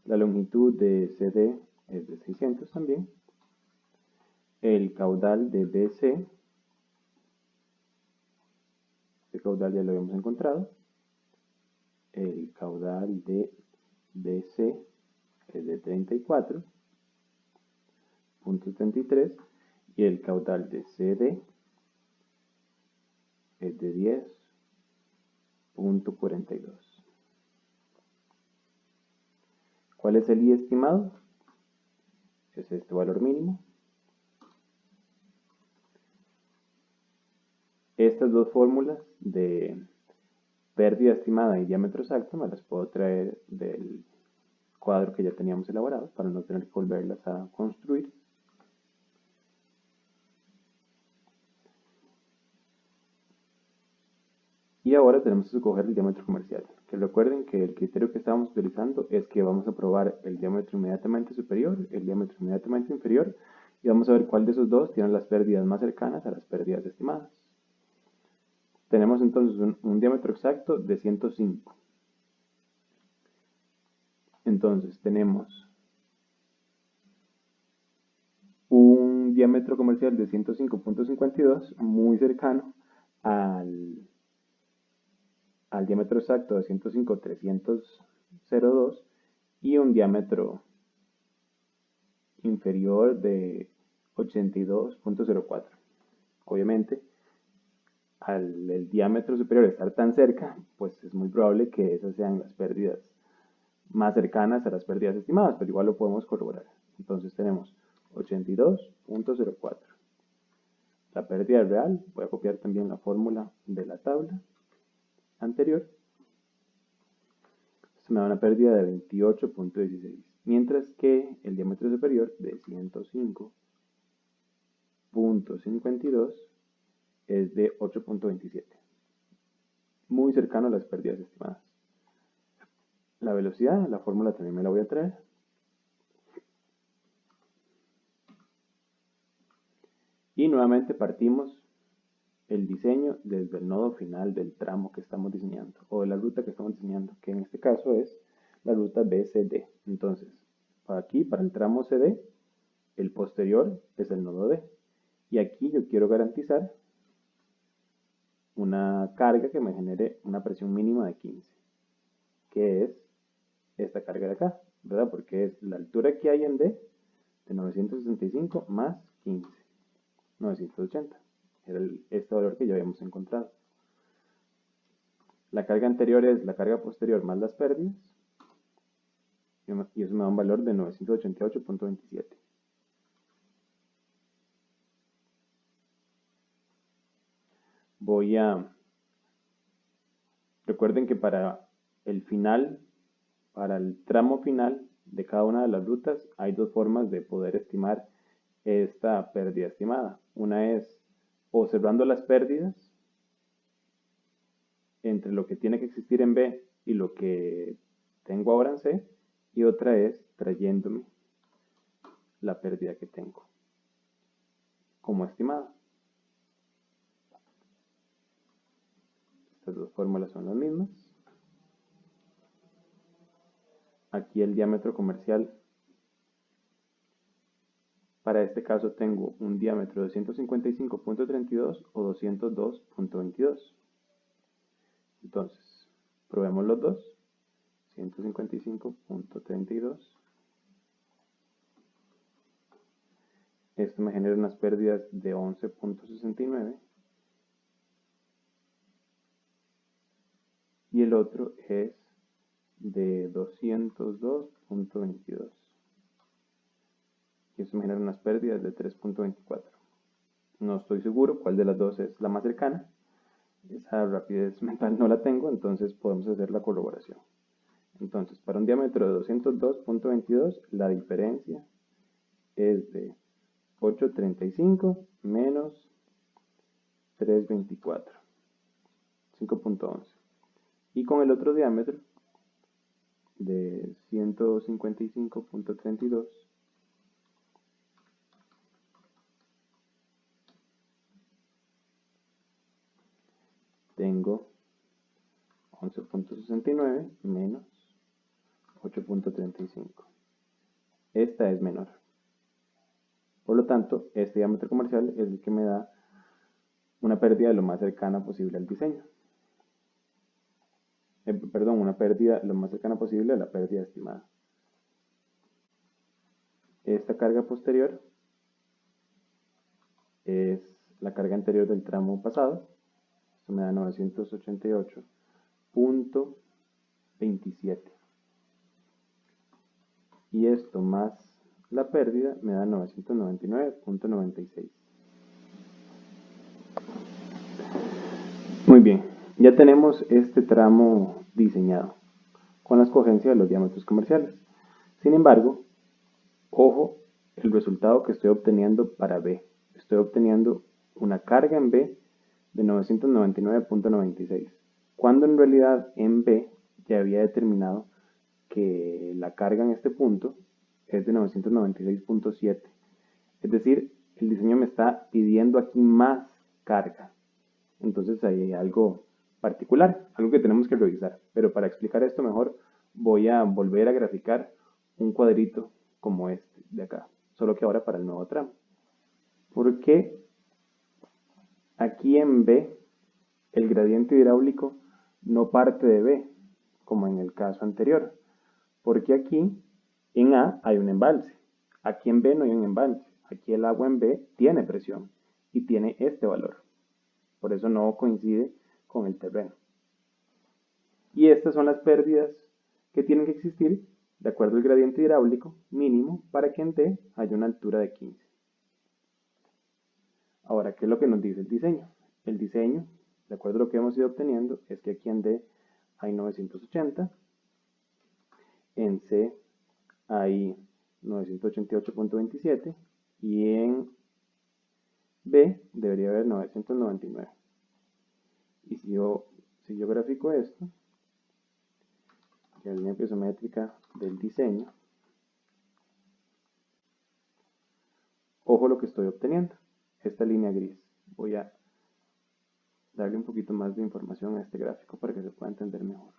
A: La longitud de CD es de 600 también. El caudal de BC, este caudal ya lo habíamos encontrado. El caudal de BC es de 34.33 y el caudal de CD es de 10.42. ¿Cuál es el I estimado? Es este valor mínimo. Estas dos fórmulas de pérdida estimada y diámetro exacto me las puedo traer del cuadro que ya teníamos elaborado para no tener que volverlas a construir. Y ahora tenemos que escoger el diámetro comercial. Que recuerden que el criterio que estamos utilizando es que vamos a probar el diámetro inmediatamente superior, el diámetro inmediatamente inferior, y vamos a ver cuál de esos dos tiene las pérdidas más cercanas a las pérdidas estimadas. Tenemos entonces un diámetro exacto de 105. Entonces tenemos un diámetro comercial de 105.52 muy cercano al diámetro exacto de 105.302 y un diámetro inferior de 82.04. Obviamente, al el diámetro superior estar tan cerca, pues es muy probable que esas sean las pérdidas más cercanas a las pérdidas estimadas, pero igual lo podemos corroborar. Entonces tenemos 82.04. La pérdida real, voy a copiar también la fórmula de la tabla anterior. Se me da una pérdida de 28.16, mientras que el diámetro superior de 105.52 es de 8.27, muy cercano a las pérdidas estimadas. La velocidad, la fórmula también me la voy a traer. Y nuevamente partimos el diseño desde el nodo final del tramo que estamos diseñando, o de la ruta que estamos diseñando, que en este caso es la ruta BCD. Entonces, aquí para el tramo CD, el posterior es el nodo D. Y aquí yo quiero garantizar una carga que me genere una presión mínima de 15, que es esta carga de acá, ¿verdad? Porque es la altura que hay en D de 965 más 15, 980. Era este valor que ya habíamos encontrado. La carga anterior es la carga posterior más las pérdidas. y eso me da un valor de 988.27. Recuerden que para el final, para el tramo final de cada una de las rutas, hay dos formas de poder estimar esta pérdida estimada. Una es observando las pérdidas entre lo que tiene que existir en B y lo que tengo ahora en C, y otra es trayéndome la pérdida que tengo como estimada. Estas dos fórmulas son las mismas. Aquí el diámetro comercial, para este caso tengo un diámetro de 155.32 o 202.22. Entonces, probemos los dos. 155.32. Esto me genera unas pérdidas de 11.69. Y el otro es de 202.22. Y eso me genera unas pérdidas de 3.24. No estoy seguro cuál de las dos es la más cercana. Esa rapidez mental no la tengo, entonces podemos hacer la corroboración. Entonces, para un diámetro de 202.22, la diferencia es de 8.35 menos 3.24, 5.11. Y con el otro diámetro de 155.32, tengo 11.69 menos 8.35. Esta es menor. Por lo tanto, este diámetro comercial es el que me da una pérdida lo más cercana posible al diseño. Una pérdida lo más cercana posible a la pérdida estimada. Esta carga posterior es la carga anterior del tramo pasado. Esto me da 988.27. Y esto más la pérdida me da 999.96. Muy bien, ya tenemos este tramo diseñado con la escogencia de los diámetros comerciales. Sin embargo, ojo el resultado que estoy obteniendo para B. Estoy obteniendo una carga en B de 999.96, cuando en realidad en B ya había determinado que la carga en este punto es de 996.7. Es decir, el diseño me está pidiendo aquí más carga. Entonces ahí hay algo particular, algo que tenemos que revisar. Pero para explicar esto mejor, voy a volver a graficar un cuadrito como este de acá, solo que ahora para el nuevo tramo. Porque aquí en B, el gradiente hidráulico no parte de B, como en el caso anterior. Porque aquí en A hay un embalse, aquí en B no hay un embalse. Aquí el agua en B tiene presión y tiene este valor. Por eso no coincide con el terreno. Y estas son las pérdidas que tienen que existir de acuerdo al gradiente hidráulico mínimo para que en D haya una altura de 15. Ahora, ¿qué es lo que nos dice el diseño? El diseño, de acuerdo a lo que hemos ido obteniendo, es que aquí en D hay 980, en C hay 988.27 y en B debería haber 999. Y si yo grafico esto, la línea piezométrica del diseño, ojo lo que estoy obteniendo, esta línea gris. Voy a darle un poquito más de información a este gráfico para que se pueda entender mejor.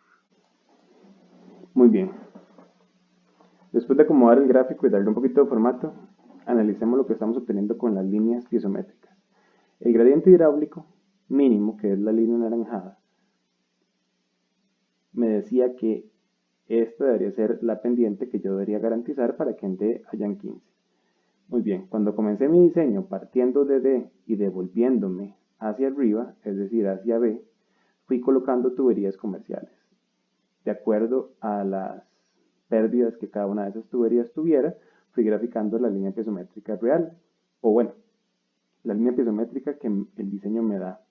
A: Muy bien. Después de acomodar el gráfico y darle un poquito de formato, analicemos lo que estamos obteniendo con las líneas piezométricas. El gradiente hidráulico mínimo, que es la línea anaranjada, me decía que esta debería ser la pendiente que yo debería garantizar para que en D hayan 15. Muy bien, cuando comencé mi diseño partiendo de D y devolviéndome hacia arriba, es decir, hacia B, fui colocando tuberías comerciales de acuerdo a las pérdidas que cada una de esas tuberías tuviera, fui graficando la línea piezométrica real, o bueno, la línea piezométrica que el diseño me da.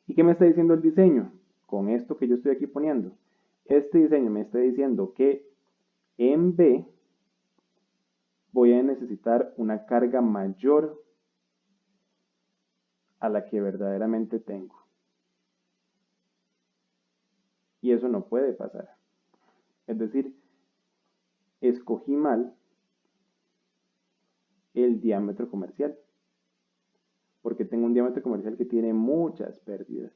A: ¿Y qué me está diciendo el diseño? Con esto que yo estoy aquí poniendo. Este diseño me está diciendo que en B voy a necesitar una carga mayor a la que verdaderamente tengo. Y eso no puede pasar. Es decir, escogí mal el diámetro comercial. Porque tengo un diámetro comercial que tiene muchas pérdidas.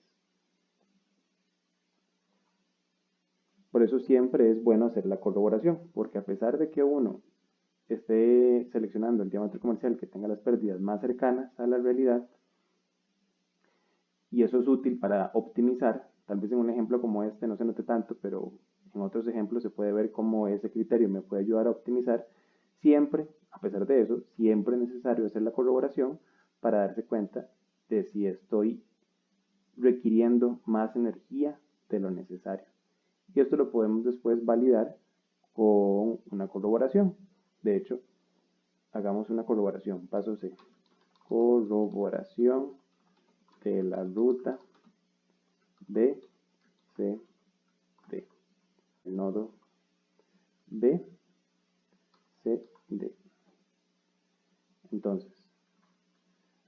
A: Por eso siempre es bueno hacer la corroboración, porque a pesar de que uno esté seleccionando el diámetro comercial que tenga las pérdidas más cercanas a la realidad, y eso es útil para optimizar, tal vez en un ejemplo como este no se note tanto, pero en otros ejemplos se puede ver cómo ese criterio me puede ayudar a optimizar, siempre, a pesar de eso, siempre es necesario hacer la corroboración para darse cuenta de si estoy requiriendo más energía de lo necesario. Y esto lo podemos después validar con una corroboración. De hecho, hagamos una corroboración. Paso C. Corroboración de la ruta B, C, D. El nodo B, C, D. Entonces,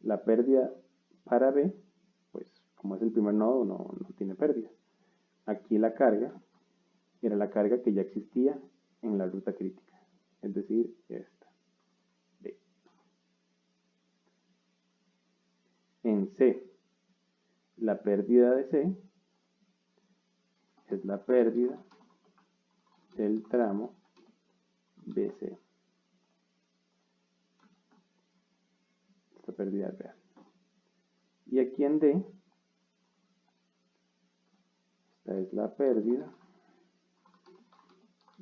A: la pérdida para B, pues como es el primer nodo, no tiene pérdida. Aquí la carga era la carga que ya existía en la ruta crítica, es decir, esta, B. En C, la pérdida de C es la pérdida del tramo BC. Esta pérdida es real. Y aquí en D, esta es la pérdida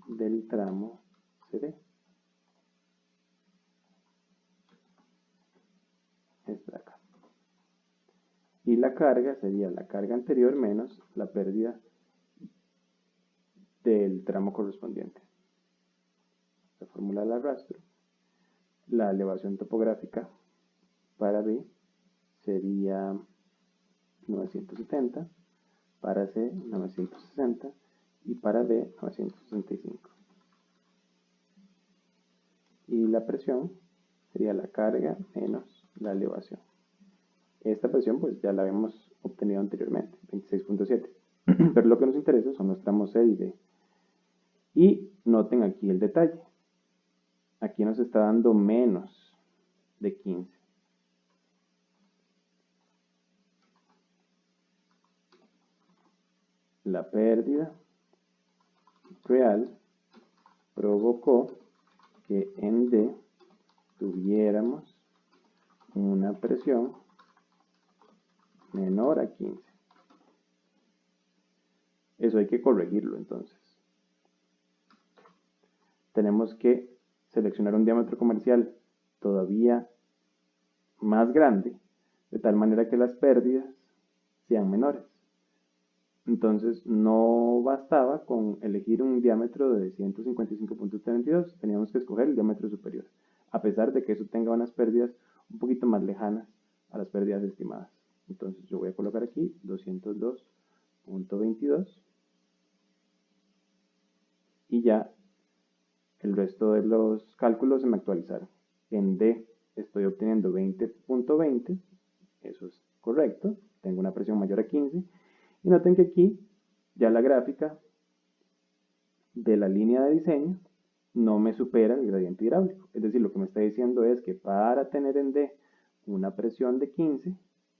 A: del tramo CD. Esta de acá. Y la carga sería la carga anterior menos la pérdida del tramo correspondiente. La fórmula la arrastro. La elevación topográfica para B sería 970, para C 960 y para D 965. Y la presión sería la carga menos la elevación. Esta presión pues ya la habíamos obtenido anteriormente, 26.7. Pero lo que nos interesa son los tramos C y D. Y noten aquí el detalle. Aquí nos está dando menos de 15. La pérdida real provocó que en D tuviéramos una presión menor a 15. Eso hay que corregirlo entonces. Tenemos que seleccionar un diámetro comercial todavía más grande, de tal manera que las pérdidas sean menores. Entonces no bastaba con elegir un diámetro de 155.32, teníamos que escoger el diámetro superior, a pesar de que eso tenga unas pérdidas un poquito más lejanas a las pérdidas estimadas. Entonces yo voy a colocar aquí 202.22 y ya el resto de los cálculos se me actualizaron. En D estoy obteniendo 20.20, eso es correcto, tengo una presión mayor a 15. Y noten que aquí ya la gráfica de la línea de diseño no me supera el gradiente hidráulico. Es decir, lo que me está diciendo es que para tener en D una presión de 15,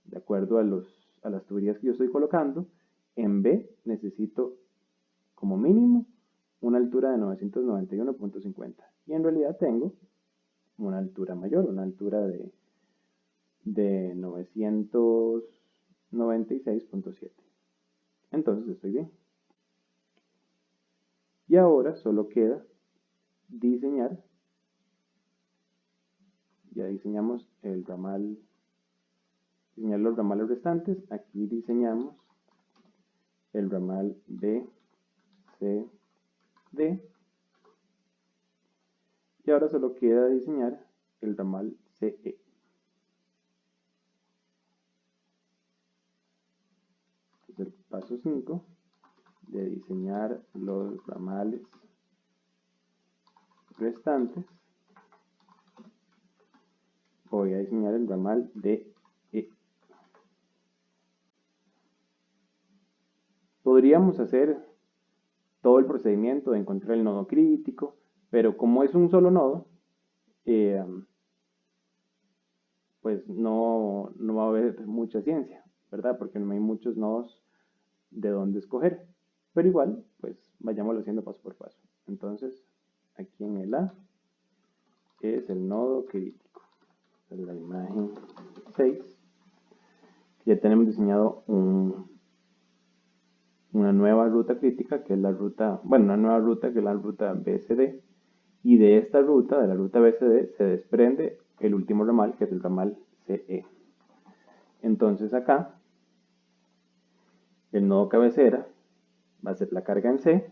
A: de acuerdo a las tuberías que yo estoy colocando, en B necesito como mínimo una altura de 991.50. Y en realidad tengo una altura mayor, una altura de 996.7. Entonces estoy bien. Y ahora solo queda diseñar. Ya diseñamos el ramal, diseñar los ramales restantes. Aquí diseñamos el ramal B, C, D. Y ahora solo queda diseñar el ramal CE. El paso 5 de diseñar los ramales restantes. Voy a diseñar el ramal DE. Podríamos hacer todo el procedimiento de encontrar el nodo crítico, pero como es un solo nodo, pues no va a haber mucha ciencia, ¿verdad? Porque no hay muchos nodos de dónde escoger. Pero igual, pues vayámoslo haciendo paso por paso. Entonces, aquí en el A es el nodo crítico. Es la imagen 6. Ya tenemos diseñado una nueva ruta crítica, que es la ruta, bueno, una nueva ruta que es la ruta BCD. Y de esta ruta, de la ruta BCD, se desprende el último ramal, que es el ramal CE. Entonces acá, el nodo cabecera va a ser la carga en C.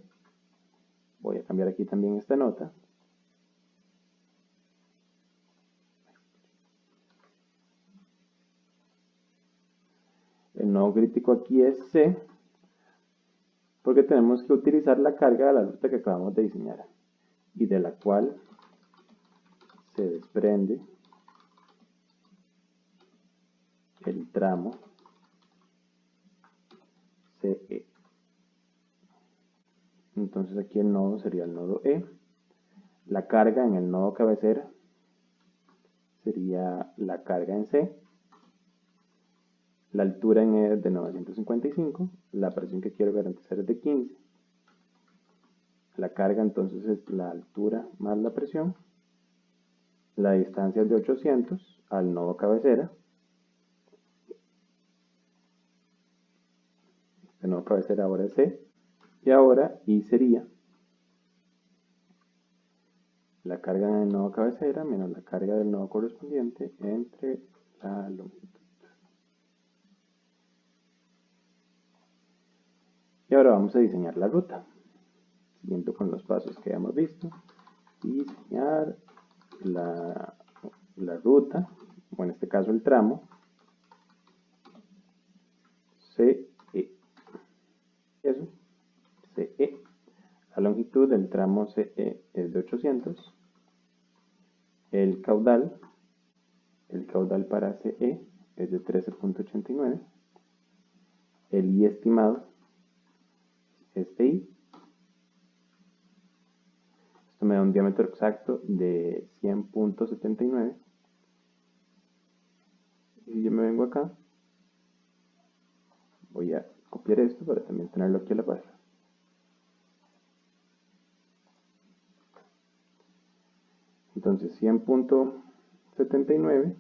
A: Voy a cambiar aquí también esta nota. El nodo crítico aquí es C, porque tenemos que utilizar la carga de la ruta que acabamos de diseñar y de la cual se desprende el tramo CE. Entonces aquí el nodo sería el nodo E. La carga en el nodo cabecera sería la carga en C. La altura en E es de 955. La presión que quiero garantizar es de 15. La carga entonces es la altura más la presión. La distancia es de 800 al nodo cabecera. El nodo cabecera ahora es C. Y ahora I sería la carga en el nodo cabecera menos la carga del nodo correspondiente entre la longitud. Y ahora vamos a diseñar la ruta, siguiendo con los pasos que hemos visto. Diseñar la ruta, o en este caso el tramo, CE. Eso, CE. La longitud del tramo CE es de 800. El caudal para CE es de 13.89. El I estimado es este I. Esto me da un diámetro exacto de 100.79. Y yo me vengo acá. Voy a copiar esto para también tenerlo aquí a la par. Entonces 100.79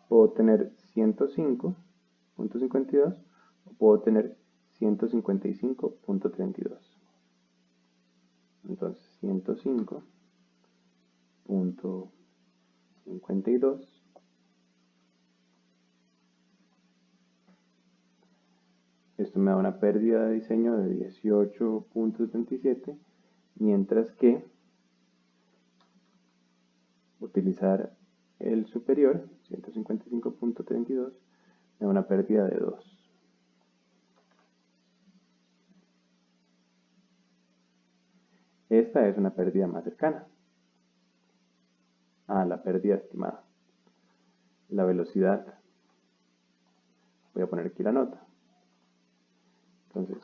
A: puedo tener 105.52 o puedo tener 155.32. Entonces 105.52 esto me da una pérdida de diseño de 18.77, mientras que utilizar el superior, 155.32, me da una pérdida de 2. Esta es una pérdida más cercana a la pérdida estimada. La velocidad, voy a poner aquí la nota. Entonces,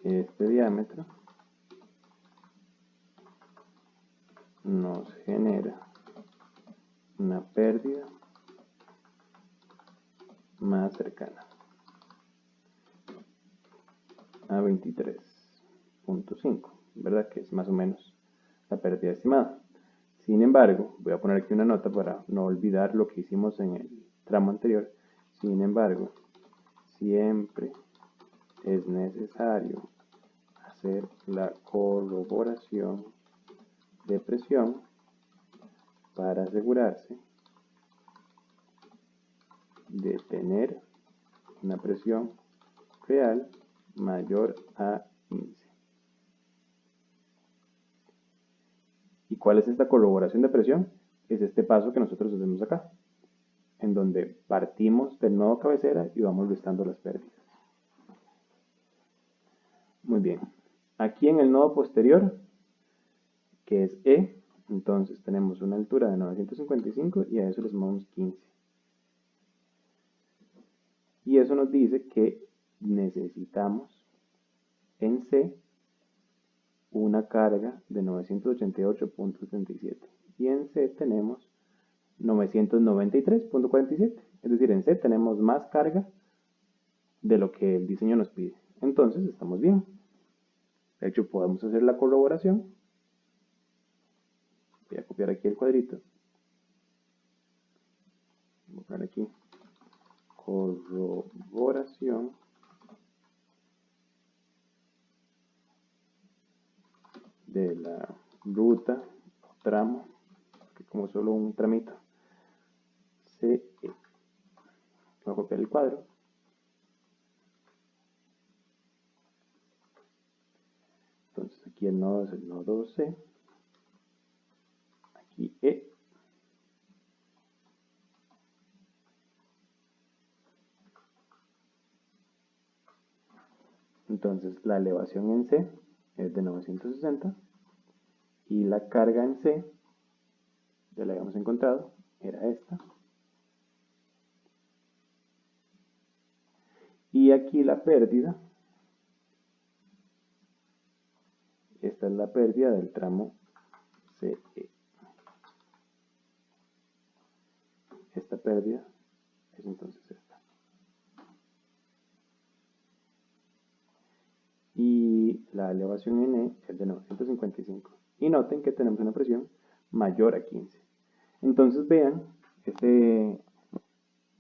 A: este diámetro nos genera una pérdida más cercana a 23.5, ¿verdad? Que es más o menos la pérdida estimada. Sin embargo, voy a poner aquí una nota para no olvidar lo que hicimos en el tramo anterior. Sin embargo, siempre es necesario hacer la corroboración de presión para asegurarse de tener una presión real mayor a 15. ¿Y cuál es esta corroboración de presión? Es este paso que nosotros hacemos acá, en donde partimos del nodo cabecera y vamos restando las pérdidas. Muy bien. Aquí en el nodo posterior, que es E, entonces tenemos una altura de 955 y a eso le sumamos 15. Y eso nos dice que necesitamos en C una carga de 988.77. Y en C tenemos 993.47. Es decir, en C tenemos más carga de lo que el diseño nos pide. Entonces estamos bien. De hecho, podemos hacer la corroboración. Voy a copiar aquí el cuadrito. Voy a poner aquí corroboración de la ruta o tramo, que como solo un tramito, CE. Voy a copiar el cuadro. Entonces aquí el nodo es el nodo C, aquí E, entonces la elevación en C es de 960 y la carga en C, ya la habíamos encontrado, era esta. Y aquí la pérdida, esta es la pérdida del tramo CE. Esta pérdida es entonces esta. Y la elevación en E es de 955. Y noten que tenemos una presión mayor a 15. Entonces vean,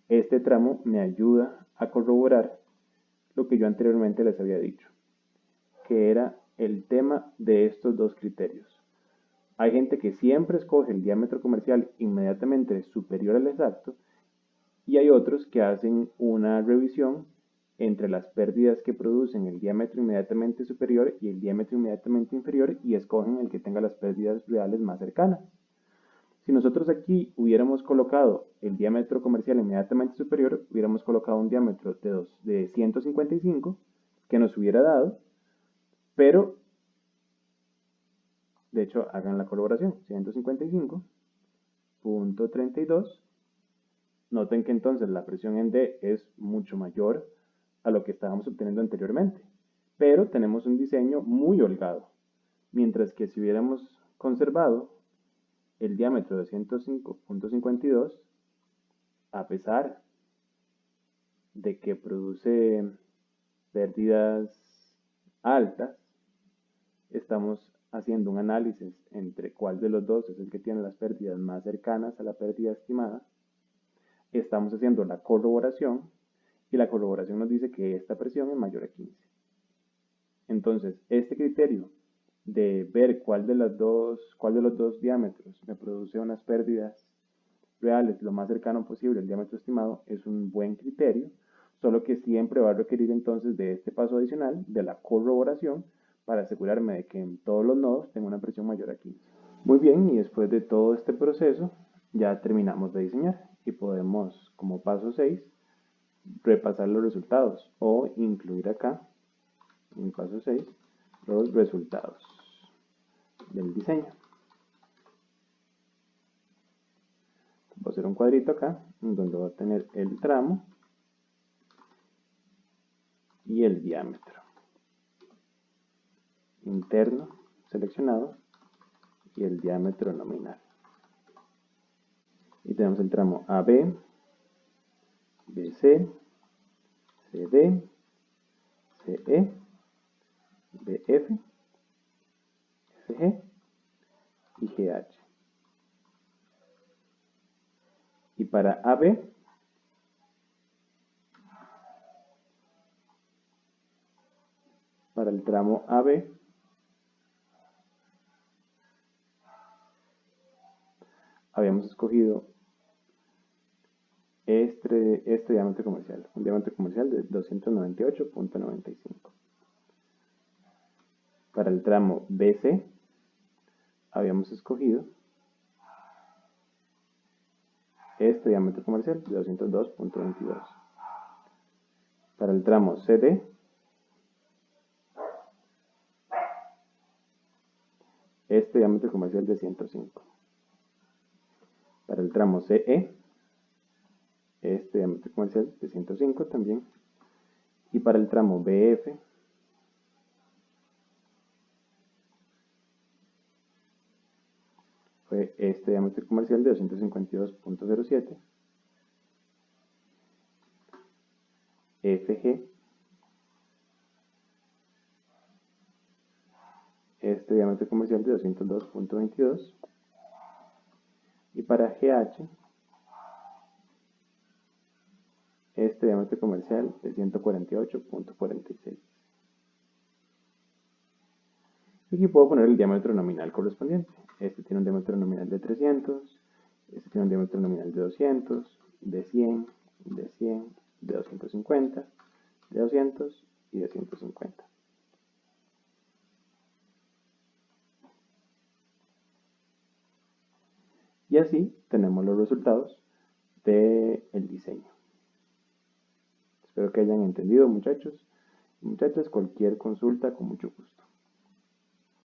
A: este tramo me ayuda a corroborar lo que yo anteriormente les había dicho, que era el tema de estos dos criterios. Hay gente que siempre escoge el diámetro comercial inmediatamente superior al exacto y hay otros que hacen una revisión entre las pérdidas que producen el diámetro inmediatamente superior y el diámetro inmediatamente inferior y escogen el que tenga las pérdidas reales más cercanas. Si nosotros aquí hubiéramos colocado el diámetro comercial inmediatamente superior, hubiéramos colocado un diámetro de 155 que nos hubiera dado, pero de hecho hagan la colaboración, 155.32. Noten que entonces la presión en D es mucho mayor a lo que estábamos obteniendo anteriormente, pero tenemos un diseño muy holgado, mientras que si hubiéramos conservado el diámetro de 105.52, a pesar de que produce pérdidas altas, estamos haciendo un análisis entre cuál de los dos es el que tiene las pérdidas más cercanas a la pérdida estimada. Estamos haciendo la corroboración y la corroboración nos dice que esta presión es mayor a 15. Entonces, este criterio de ver cuál de los dos diámetros me produce unas pérdidas reales lo más cercano posible al diámetro estimado es un buen criterio, solo que siempre va a requerir entonces de este paso adicional, de la corroboración, para asegurarme de que en todos los nodos tengo una presión mayor a 15. Muy bien, y después de todo este proceso, ya terminamos de diseñar y podemos, como paso 6, repasar los resultados o incluir acá, en el paso 6, los resultados del diseño. Voy a hacer un cuadrito acá, donde voy a tener el tramo y el diámetro interno seleccionado y el diámetro nominal. Y tenemos el tramo AB, BC, CD, CE, BF, FG y GH. Y para AB, para el tramo AB, habíamos escogido este diámetro comercial, un diámetro comercial de 298.95. Para el tramo BC, habíamos escogido este diámetro comercial de 202.22. Para el tramo CD, este diámetro comercial de 105. Para el tramo CE, este diámetro comercial de 105 también. Y para el tramo BF, fue este diámetro comercial de 252.07. FG, este diámetro comercial de 202.22. Y para GH, este diámetro comercial de 148.46. Y aquí puedo poner el diámetro nominal correspondiente. Este tiene un diámetro nominal de 300, este tiene un diámetro nominal de 200, de 100, de 100, de 250, de 200 y de 150. Y así tenemos los resultados del diseño. Espero que hayan entendido, muchachos y muchachas. Cualquier consulta, con mucho gusto.